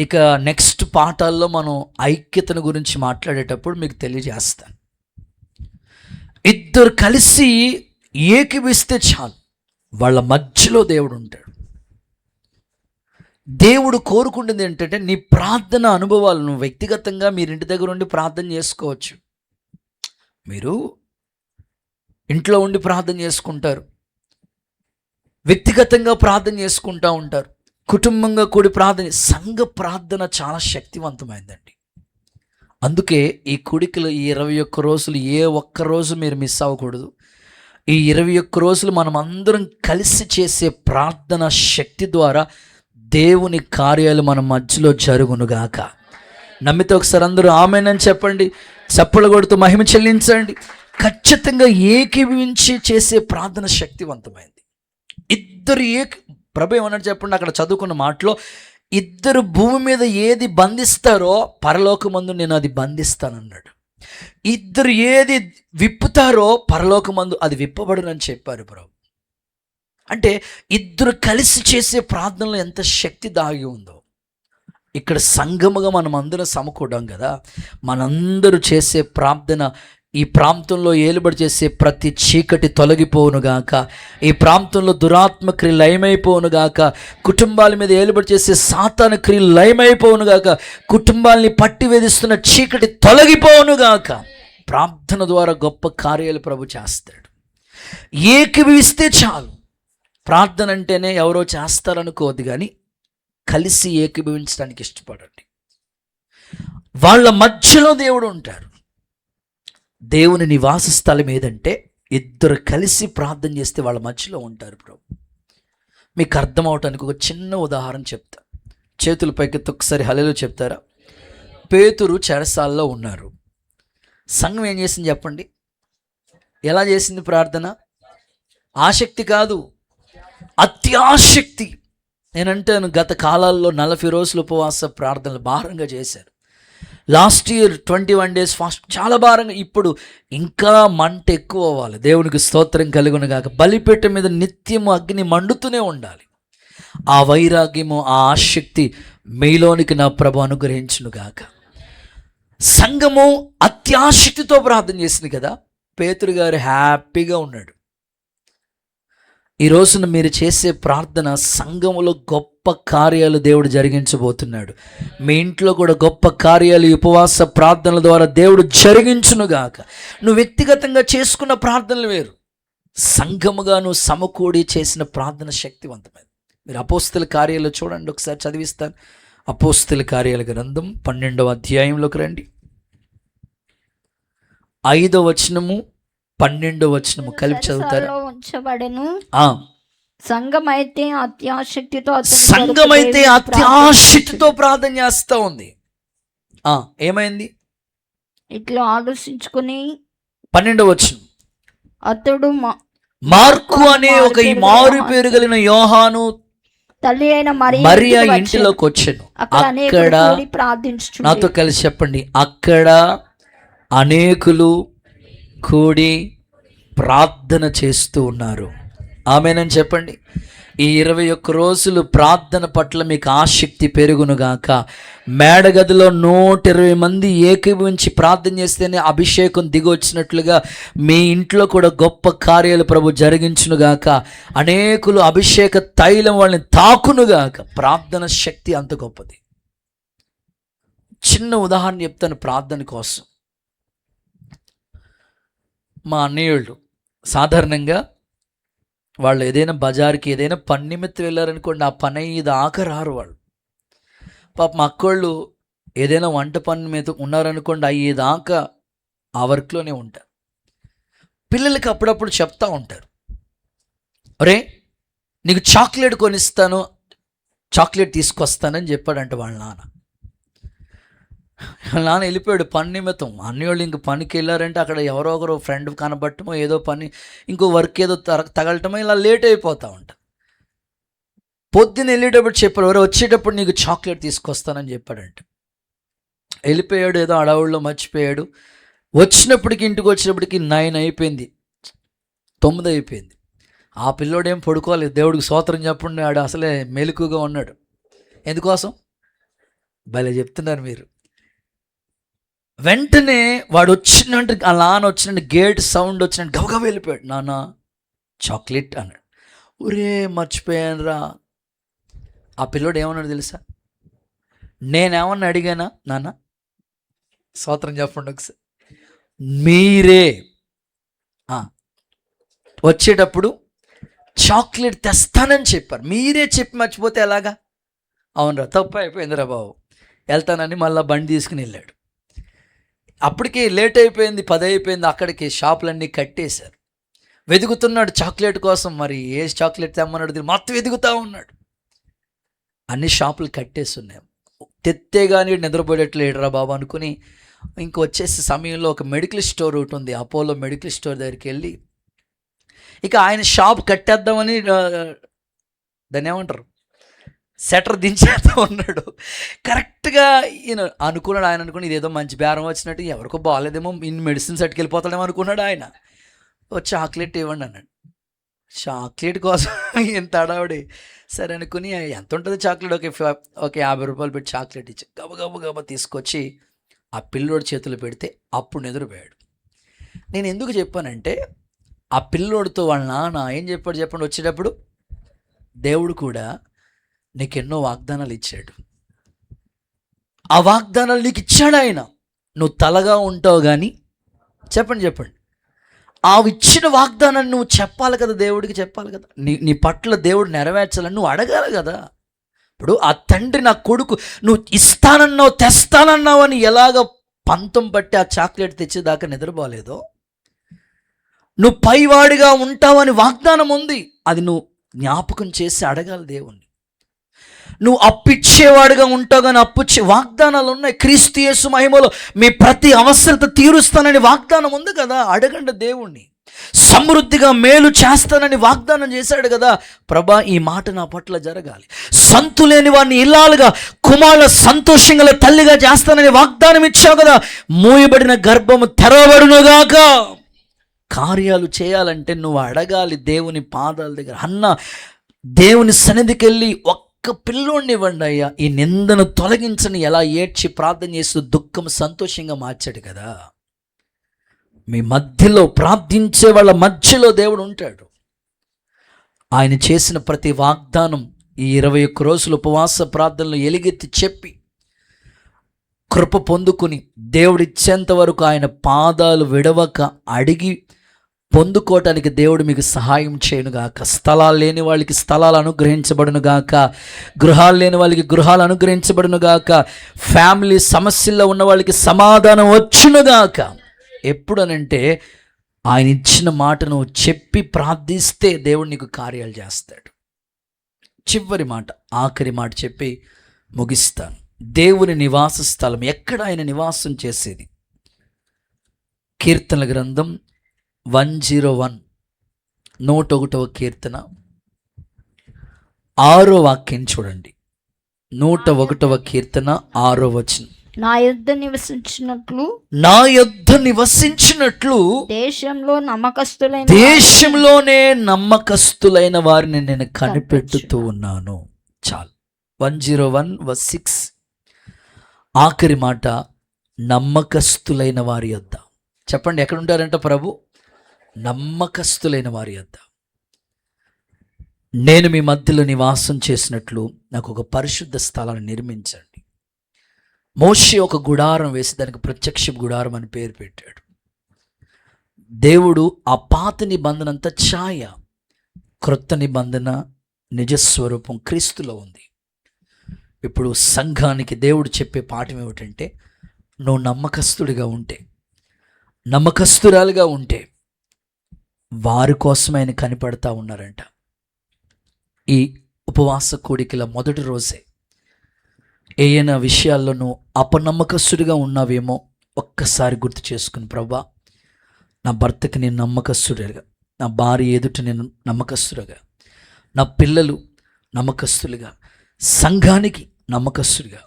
ఇక నెక్స్ట్ పాఠాల్లో మనం ఐక్యతను గురించి మాట్లాడేటప్పుడు మీకు తెలియజేస్తాను. ఇద్దరు కలిసి ఏకీవిస్తే చాలు, వాళ్ళ మధ్యలో దేవుడు ఉంటాడు. దేవుడు కోరుకుంటుంది ఏంటంటే నీ ప్రార్థన అనుభవాలు, నువ్వు వ్యక్తిగతంగా మీరు ఇంటి దగ్గర ఉండి ప్రార్థన చేసుకోవచ్చు. మీరు ఇంట్లో ఉండి ప్రార్థన చేసుకుంటారు, వ్యక్తిగతంగా ప్రార్థన చేసుకుంటూ ఉంటారు, కుటుంబంగా కూడి ప్రార్థన. సంఘ ప్రార్థన చాలా శక్తివంతమైందండి. అందుకే ఈ కుడికలు ఈ 21 రోజులు ఏ ఒక్క రోజు మీరు మిస్ అవ్వకూడదు. ఈ 21 రోజులు మనం అందరం కలిసి చేసే ప్రార్థన శక్తి ద్వారా దేవుని కార్యాలు మన మధ్యలో జరుగునుగాక. నమ్మితే ఒకసారి అందరూ ఆమేనని చెప్పండి, చప్పలు కొడుతూ మహిమ చెల్లించండి. ఖచ్చితంగా ఏకీభవించి చేసే ప్రార్థన శక్తివంతమైంది. ఇద్దరు ప్రభు ఏమన్నాడు చెప్పండి, అక్కడ చదువుకున్న మాటలో, ఇద్దరు భూమి మీద ఏది బంధిస్తారో పరలోకమందు నేను అది బంధిస్తానన్నాడు. ఇద్దరు ఏది విప్పుతారో పరలోకమందు అది విప్పబడునని చెప్పారు ప్రభు. అంటే ఇద్దరు కలిసి చేసే ప్రార్థనలో ఎంత శక్తి దాగి ఉందో. ఇక్కడ సంఘముగా మనం అందరం సమకూడాం కదా, మనందరూ చేసే ప్రార్థన, ఈ ప్రాంతంలో ఏలుబడి చేసే ప్రతి చీకటి తొలగిపోవునుగాక, ఈ ప్రాంతంలో దురాత్మ క్రియలు లయమైపోవునుగాక, కుటుంబాల మీద ఏలుబడి చేసే సాతాను క్రియలు లయమైపోవునుగాక, కుటుంబాలని పట్టి వేధిస్తున్న చీకటి తొలగిపోవునుగాక. ప్రార్థన ద్వారా గొప్ప కార్యాలు ప్రభు చేస్తాడు. ఏకీభవిస్తే చాలు. ప్రార్థన అంటేనే ఎవరో చేస్తారనుకోవద్దు, కానీ కలిసి ఏకీభవించడానికి ఇష్టపడండి. వాళ్ళ మధ్యలో దేవుడు ఉంటారు. దేవుని నివాస స్థలం ఏదంటే ఇద్దరు కలిసి ప్రార్థన చేస్తే వాళ్ళ మధ్యలో ఉంటారు ప్రభు. మీకు అర్థం అవటానికి ఒక చిన్న ఉదాహరణ చెప్తా. చేతుల పైకి ఒకసారి హల్లెలూయా చెప్తారా? పేతురు చెరసాల్లో ఉన్నారు. సంఘం ఏం చేసింది చెప్పండి? ఎలా చేసింది ప్రార్థన? ఆసక్తి కాదు, అత్యాసక్తి. నేనంటాను, గత కాలాల్లో 40 రోజులు ఉపవాస ప్రార్థనలు భారంగా చేశారు. లాస్ట్ ఇయర్ 21 days ఫాస్ట్ చాలా భారంగా. ఇప్పుడు ఇంకా మంట ఎక్కువ అవ్వాలి. దేవునికి స్తోత్రం కలుగును గాక. బలిపీఠం మీద నిత్యము అగ్ని మండుతూనే ఉండాలి. ఆ వైరాగ్యము, ఆ ఆసక్తి మీలోనికి నా ప్రభు అనుగ్రహించును గాక. సంఘము అత్యాసక్తితో ప్రార్థన చేసింది కదా. పేతురు గారు హ్యాపీగా ఉన్నాడు. ఈ రోజున మీరు చేసే ప్రార్థన సంఘములో గొప్ప కార్యాలు దేవుడు జరిగించబోతున్నాడు. మీ ఇంట్లో కూడా గొప్ప కార్యాలు ఈ ఉపవాస ప్రార్థనల ద్వారా దేవుడు జరిగించునుగాక. నువ్వు వ్యక్తిగతంగా చేసుకున్న ప్రార్థనలు వేరు, సంఘముగా నువ్వు సమకూడి చేసిన ప్రార్థన శక్తివంతమైనది. మీరు అపోస్తల కార్యాలు చూడండి, ఒకసారి చదివిస్తాను. అపోస్తల కార్యాల గ్రంథం 12వ అధ్యాయంలోకి రండి. 5వ వచనము 12వ వచనము కలిపి చదువుతారా? ఉంచబడెను. సంఘమైతే అత్యాశక్తితో ప్రార్థన చేస్తూ ఉంది. ఏమైంది? ఇట్లా ఆలోచించుకుని 12వ వచనం, అతడు మార్కు అనే ఒక ఈ మారు పేరు కలిగిన యోహాను తల్లి అయిన మరియా ఇంటిలోకి వచ్చాను. అక్కడ నాతో కలిసి చెప్పండి, అక్కడ అనేకులు కూడి ప్రార్థన చేస్తూ ఉన్నారు. ఆమేనని చెప్పండి. ఈ 21 రోజులు ప్రార్థన పట్ల మీకు ఆసక్తి పెరుగునుగాక. మేడగదిలో 120 మంది ఏకీభవించి ప్రార్థన చేస్తేనే అభిషేకం దిగొచ్చినట్లుగా మీ ఇంట్లో కూడా గొప్ప కార్యాలు ప్రభు జరిగించునుగాక. అనేకులు అభిషేక తైలం వాళ్ళని తాకునుగాక. ప్రార్థన శక్తి అంత గొప్పది. చిన్న ఉదాహరణ చెప్తాను ప్రార్థన కోసం. మా అన్నయ్యోళ్ళు సాధారణంగా వాళ్ళు ఏదైనా బజార్కి ఏదైనా పని నిమిత్తం వెళ్ళారనుకోండి, ఆ పని దాకా రారు వాళ్ళు. పాప మా అక్కోళ్ళు ఏదైనా వంట పని మీద ఉన్నారనుకోండి, అయ్యేదాకా ఆ వర్క్లోనే ఉంటారు. పిల్లలకి అప్పుడప్పుడు చెప్తా ఉంటారు, అరే నీకు చాక్లెట్ కొనిస్తాను, చాక్లెట్ తీసుకొస్తానని చెప్పాడంట వాళ్ళ నాన్న. నాన్న వెళ్ళిపోయాడు పని నిమిత్తం. అన్నయ్యోళ్ళు ఇంక పనికి వెళ్ళారంటే అక్కడ ఎవరో ఒకరు ఫ్రెండ్ కనబట్టమో ఏదో పని, ఇంకో వర్క్ ఏదో తగలటమో, ఇలా లేట్ అయిపోతూ ఉంటా. పొద్దున్న వెళ్ళేటప్పుడు చెప్పారు, ఎవరో వచ్చేటప్పుడు నీకు చాక్లెట్ తీసుకొస్తానని చెప్పాడంట. వెళ్ళిపోయాడు, ఏదో అడవుల్లో మర్చిపోయాడు. వచ్చినప్పటికి ఇంటికి వచ్చేటప్పటికి 9 అయిపోయింది, 9 అయిపోయింది. ఆ పిల్లోడేం పడుకోలేదు. దేవుడికి స్తోత్రం చెప్పండి, ఆడు అసలే మెలకుగా ఉన్నాడు. ఎందుకోసం? భలే చెప్తున్నారు మీరు. వెంటనే వాడు వచ్చినట్టు, ఆ నాన్న వచ్చినట్టు, గేట్ సౌండ్ వచ్చినట్టు గబగబా వెళ్ళిపోయాడు. నాన్న చాక్లెట్ అన్నాడు. ఒరే మర్చిపోయాను రా. ఆ పిల్లోడు ఏమన్నాడు తెలుసా? నేనేమన్నా అడిగానా నాన్న? స్తోత్రం చెప్పండి ఒకసారి. మీరే వచ్చేటప్పుడు చాక్లెట్ తెస్తానని చెప్పారు, మీరే చెప్పి మర్చిపోతే ఎలాగా? అవునరా, తప్పు అయిపోయిందిరా బాబు, వెళ్తానని మళ్ళీ బండి తీసుకుని వెళ్ళాడు. అప్పటికే లేట్ అయిపోయింది, 10 అయిపోయింది. అక్కడికి షాపులన్నీ కట్టేశారు. వెతుకుతున్నాడు చాక్లెట్ కోసం. మరి ఏ చాక్లెట్ తెమ్మన్నాడు మొత్తం వెతుకుతూ ఉన్నాడు. అన్ని షాపులు కట్టేస్తున్నాయి. తెత్తే కానీ నిద్రపోయేట్లేడురా బాబు అనుకుని ఇంకొచ్చేసి సమయంలో ఒక మెడికల్ స్టోర్ ఒకటి ఉంది, అపోలో మెడికల్ స్టోర్ దగ్గరికి వెళ్ళి ఇక ఆయన షాప్ కట్టేద్దామని దాన్ని ఏమంటారు, సెటర్ దించేస్తూ ఉన్నాడు. కరెక్ట్గా ఈయన అనుకున్నాడు, ఆయన అనుకుని ఇదేదో మంచి బేరం వచ్చినట్టు, ఎవరికో బాగాలేదేమో ఇన్ని మెడిసిన్స్ అట్టుకెళ్ళిపోతాడేమో అనుకున్నాడు ఆయన. ఓ చాక్లెట్ ఇవ్వండి అన్నాడు. చాక్లెట్ కోసం ఎంత అడావిడి. సరే అనుకుని ఎంత ఉంటుంది చాక్లెట్, ఒక 50 రూపాయలు పెట్టి చాక్లెట్ ఇచ్చి గబ తీసుకొచ్చి ఆ పిల్లోడి చేతులు పెడితే అప్పుడు నిద్రపోయాడు. నేను ఎందుకు చెప్పానంటే, ఆ పిల్లోడితో వాళ్ళ నాన్న ఏం చెప్పండి వచ్చేటప్పుడు, దేవుడు కూడా నీకెన్నో వాగ్దానాలు ఇచ్చాడు, ఆ వాగ్దానాలు నీకు ఇచ్చాడు ఆయన. నువ్వు తలగా ఉంటావు కానీ చెప్పండి ఆ ఇచ్చిన వాగ్దానాన్ని నువ్వు చెప్పాలి కదా, దేవుడికి చెప్పాలి కదా, నీ పట్ల దేవుడు నెరవేర్చాలని నువ్వు అడగాలి కదా. ఇప్పుడు ఆ తండ్రి నా కొడుకు నువ్వు ఇస్తానన్నావు తెస్తానన్నావు అని ఎలాగ పంతం పట్టి ఆ చాక్లెట్ తెచ్చేదాకా నిద్రపోలేదో, నువ్వు పైవాడిగా ఉంటావని వాగ్దానం ఉంది, అది నువ్వు జ్ఞాపకం చేసి అడగాలి దేవుణ్ణి. నువ్వు అప్పిచ్చేవాడుగా ఉంటావు కానీ అప్పుచ్చే వాగ్దానాలు ఉన్నాయి. క్రీస్తు యేసు మహిమలో మీ ప్రతి అవసరత తీరుస్తానని వాగ్దానం ఉంది కదా, అడగండి దేవుణ్ణి. సమృద్ధిగా మేలు చేస్తానని వాగ్దానం చేశాడు కదా, ప్రభా ఈ మాట నా పట్ల జరగాలి. సంతులేని వాడిని ఇల్లాలుగా, కుమారుల సంతోషంగా తల్లిగా చేస్తానని వాగ్దానం ఇచ్చావు కదా, మూయబడిన గర్భము తెరవబడునుగాక. కార్యాలు చేయాలంటే నువ్వు అడగాలి దేవుని పాదాల దగ్గర. అన్న దేవుని సన్నిధికి వెళ్ళి ఒక్క పిల్లోడిని ఇవ్వండి అయ్యా, ఈ నిందను తొలగించని ఎలా ఏడ్చి ప్రార్థన చేస్తూ దుఃఖం సంతోషంగా మార్చాడు కదా. మీ మధ్యలో ప్రార్థించే వాళ్ళ మధ్యలో దేవుడు ఉంటాడు. ఆయన చేసిన ప్రతి వాగ్దానం ఈ 21 రోజులు ఉపవాస ప్రార్థనలు ఎలుగెత్తి చెప్పి కృప పొందుకుని దేవుడిచ్చేంత వరకు ఆయన పాదాలు విడవక అడిగి పొందుకోవటానికి దేవుడు మీకు సహాయం చేయనుగాక. స్థలాలు లేని వాళ్ళకి స్థలాలు అనుగ్రహించబడునుగాక, గృహాలు లేని వాళ్ళకి గృహాలు అనుగ్రహించబడునుగాక, ఫ్యామిలీ సమస్యల్లో ఉన్న వాళ్ళకి సమాధానం వచ్చునుగాక. ఎప్పుడనంటే ఆయన ఇచ్చిన మాటను చెప్పి ప్రార్థిస్తే దేవుడు నీకు కార్యాలు చేస్తాడు. చివరి మాట, ఆఖరి మాట చెప్పి ముగిస్తాను. దేవుని నివాస స్థలం, ఎక్కడ ఆయన నివాసం చేసేది? కీర్తనల గ్రంథం 101 101వ కీర్తన 6వ వాక్యం చూడండి. 101వ కీర్తన 6వ వచనం, నా యొద్ద నివసించినట్లు దేశంలోనే నమ్మకస్తులైన వారిని నేను కనిపెట్టుతూ ఉన్నాను. చాలు. 101:6 ఆఖరి మాట, నమ్మకస్తులైన వారి యొద్ద. చెప్పండి, ఎక్కడ ఉంటారంట ప్రభు? నమ్మకస్తులైన వారి యొద్ద. నేను మీ మధ్యలో నివాసం చేసినట్లు నాకు ఒక పరిశుద్ధ స్థలాన్ని నిర్మించండి. మోషే ఒక గుడారం వేసి దానికి ప్రత్యక్ష గుడారం అని పేరు పెట్టాడు. దేవుడు ఆ పాత నిబంధన అంతా ఛాయ, క్రొత్త నిబంధన నిజస్వరూపం క్రీస్తులో ఉంది. ఇప్పుడు సంఘానికి దేవుడు చెప్పే పాఠం ఏమిటంటే, నువ్వు నమ్మకస్తుడిగా ఉంటే, నమ్మకస్తురాలుగా ఉంటే వారి కోసం ఆయన కనిపడతా ఉన్నారంట. ఈ ఉపవాస కూడికల మొదటి రోజే ఏదైనా విషయాల్లో నువ్వు అపనమ్మకస్తుడిగా ఉన్నావేమో ఒక్కసారి గుర్తు చేసుకుని, ప్రభా నా భర్తకి నేను నమ్మకస్తుడిగా, నా భార్య ఎదుట నేను నమ్మకస్తుడిగా, నా పిల్లలు నమ్మకస్తులుగా, సంఘానికి నమ్మకస్తుడిగా,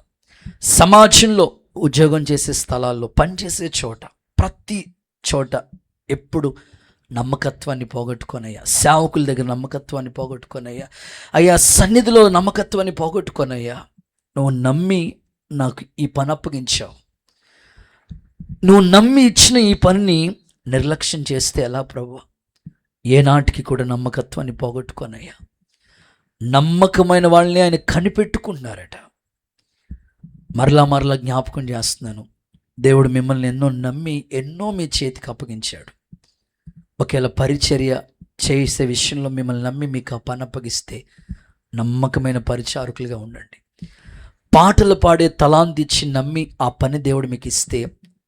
సమాజంలో ఉద్యోగం చేసే స్థలాల్లో, పనిచేసే చోట, ప్రతి చోట ఎప్పుడు నమ్మకత్వాన్ని పోగొట్టుకొనయ్యా. సేవకుల దగ్గర నమ్మకత్వాన్ని పోగొట్టుకొనయ్యా. అయ్యా సన్నిధిలో నమ్మకత్వాన్ని పోగొట్టుకొనయ్యా. నువ్వు నమ్మి నాకు ఈ పని అప్పగించావు, నువ్వు నమ్మి ఇచ్చిన ఈ పనిని నిర్లక్ష్యం చేస్తే ఎలా ప్రభు? ఏనాటికి కూడా నమ్మకత్వాన్ని పోగొట్టుకొనయ్యా. నమ్మకమైన వాళ్ళని ఆయన కనిపెట్టుకున్నారట. మరలా జ్ఞాపకం చేస్తున్నాను, దేవుడు మిమ్మల్ని ఎన్నో నమ్మి ఎన్నో మీ చేతికి అప్పగించాడు. ఒకవేళ పరిచర్య చేసే విషయంలో మిమ్మల్ని నమ్మి మీకు ఆ పని అప్పగిస్తే నమ్మకమైన పరిచారకులుగా ఉండండి. పాటలు పాడే తలాంతి ఇచ్చి నమ్మి ఆ పని దేవుడు మీకు ఇస్తే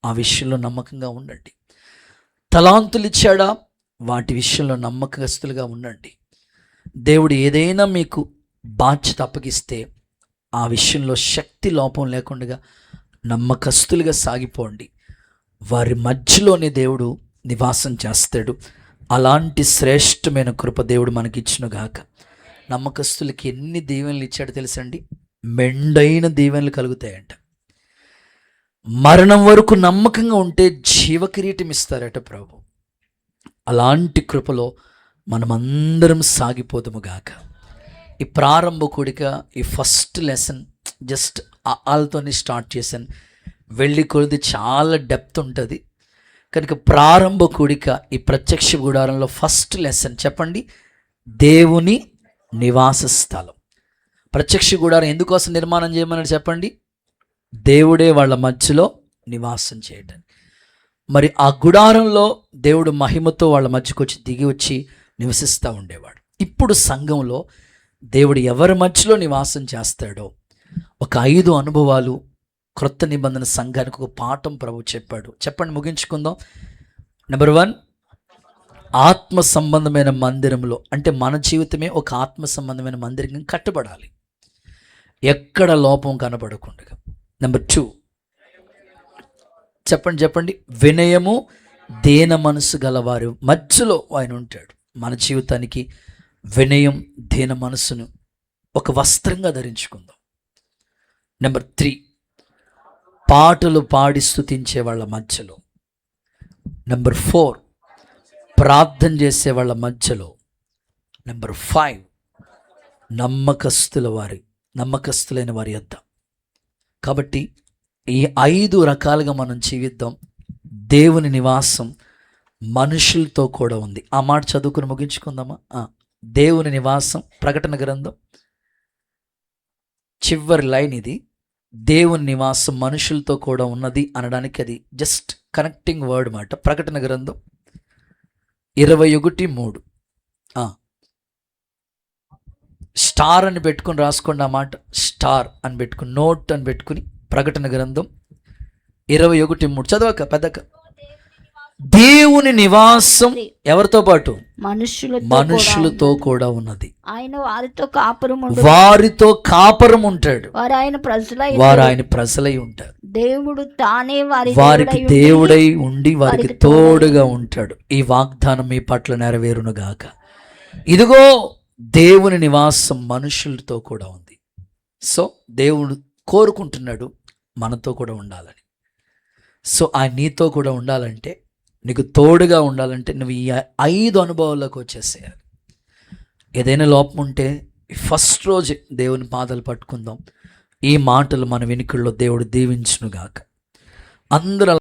ఆ విషయంలో నమ్మకంగా ఉండండి. తలాంతులు ఇచ్చాడా, వాటి విషయంలో నమ్మకస్తులుగా ఉండండి. దేవుడు ఏదైనా మీకు బాధ్యత అప్పగిస్తే ఆ విషయంలో శక్తి లోపం లేకుండా నమ్మకస్తులుగా సాగిపోండి. వారి మధ్యలోనే దేవుడు నివాసం చేస్తాడు. అలాంటి శ్రేష్టమైన కృప దేవుడు మనకిచ్చునుగాక. నమ్మకస్తులకి ఎన్ని దీవెనలు ఇచ్చాడో తెలుసండి? మెండైన దీవెనలు కలుగుతాయంట. మరణం వరకు నమ్మకంగా ఉంటే జీవకిరీటం ఇస్తారట ప్రభు. అలాంటి కృపలో మనమందరం సాగిపోదుముగాక. ఈ ప్రారంభ కూడిక, ఈ ఫస్ట్ లెసన్ జస్ట్ ఆల్తోనే స్టార్ట్ చేశాను. వెళ్ళి కొలిది చాలా డెప్త్ ఉంటుంది కనుక ప్రారంభ కూడిక ఈ ప్రత్యక్ష గుడారంలో ఫస్ట్ లెసన్ చెప్పండి, దేవుని నివాస స్థలం. ప్రత్యక్ష గుడారం ఎందుకోసం నిర్మాణం చేయమని చెప్పండి? దేవుడే వాళ్ళ మధ్యలో నివాసం చేయటం. మరి ఆ గుడారంలో దేవుడు మహిమతో వాళ్ళ మధ్యకు వచ్చి దిగి వచ్చి నివసిస్తూ ఉండేవాడు. ఇప్పుడు సంఘంలో దేవుడు ఎవరి మధ్యలో నివాసం చేస్తాడో ఒక 5 అనుభవాలు క్రొత్త నిబంధన సంఘానికి ఒక పాఠం ప్రభు చెప్పాడు. చెప్పండి, ముగించుకుందాం. నెంబర్ 1, ఆత్మ సంబంధమైన మందిరంలో, అంటే మన జీవితమే ఒక ఆత్మ సంబంధమైన మందిరం కట్టబడాలి, ఎక్కడ లోపం కనబడకుండా. నెంబర్ 2, చెప్పండి, వినయము దేన మనసు గలవారి మధ్యలో ఆయన ఉంటాడు. మన జీవితానికి వినయం దేన మనసును ఒక వస్త్రంగా ధరించుకుందాం. నెంబర్ 3, పాటలు పాడి స్తుతించే వాళ్ళ మధ్యలో. నెంబర్ 4, ప్రార్థన చేసే వాళ్ళ మధ్యలో. నెంబర్ 5, నమ్మకస్తులైన వారి యొద్ద. కాబట్టి ఈ 5 రకాలుగా మనం జీవిద్దాం. దేవుని నివాసం మనుషులతో కూడా ఉంది. ఆ మాట చదువుకుని ముగించుకుందామా? దేవుని నివాసం, ప్రకటన గ్రంథం చివరి లైన్ ఇది. దేవుని నివాసం మనుషులతో కూడా ఉన్నది అనడానికి అది జస్ట్ కనెక్టింగ్ వర్డ్ మాట. ప్రకటన గ్రంథం 21:3 స్టార్ అని పెట్టుకుని రాసుకోండి. ఆ మాట స్టార్ అని పెట్టుకుని, నోట్ అని పెట్టుకుని, ప్రకటన గ్రంథం 21:3 చదవక పెద్దక. దేవుని నివాసం ఎవరితో పాటు? మనుషులతో కూడా ఉన్నది. ఆయన వారితో కాపురం ఉంటాడు. వారు ఆయన ప్రజలై ఉంటారు. దేవుడు తానే వారికి దేవుడై ఉండి వారికి తోడుగా ఉంటాడు. ఈ వాగ్దానం మీ పట్ల నెరవేరునుగాక. ఇదిగో దేవుని నివాసం మనుషులతో కూడా ఉంది. సో దేవుడు కోరుకుంటున్నాడు మనతో కూడా ఉండాలని. సో ఆయన నీతో కూడా ఉండాలంటే, నీకు తోడుగా ఉండాలంటే నువ్వు ఈ 5 అనుభవాల్లోకి వచ్చేసేయాలి. ఏదైనా లోపం ఉంటే ఫస్ట్ రోజు దేవుని పాదాలు పట్టుకుందాం. ఈ మాటలు మన వెనుకల్లో దేవుడు దీవించునుగాక. అందరూ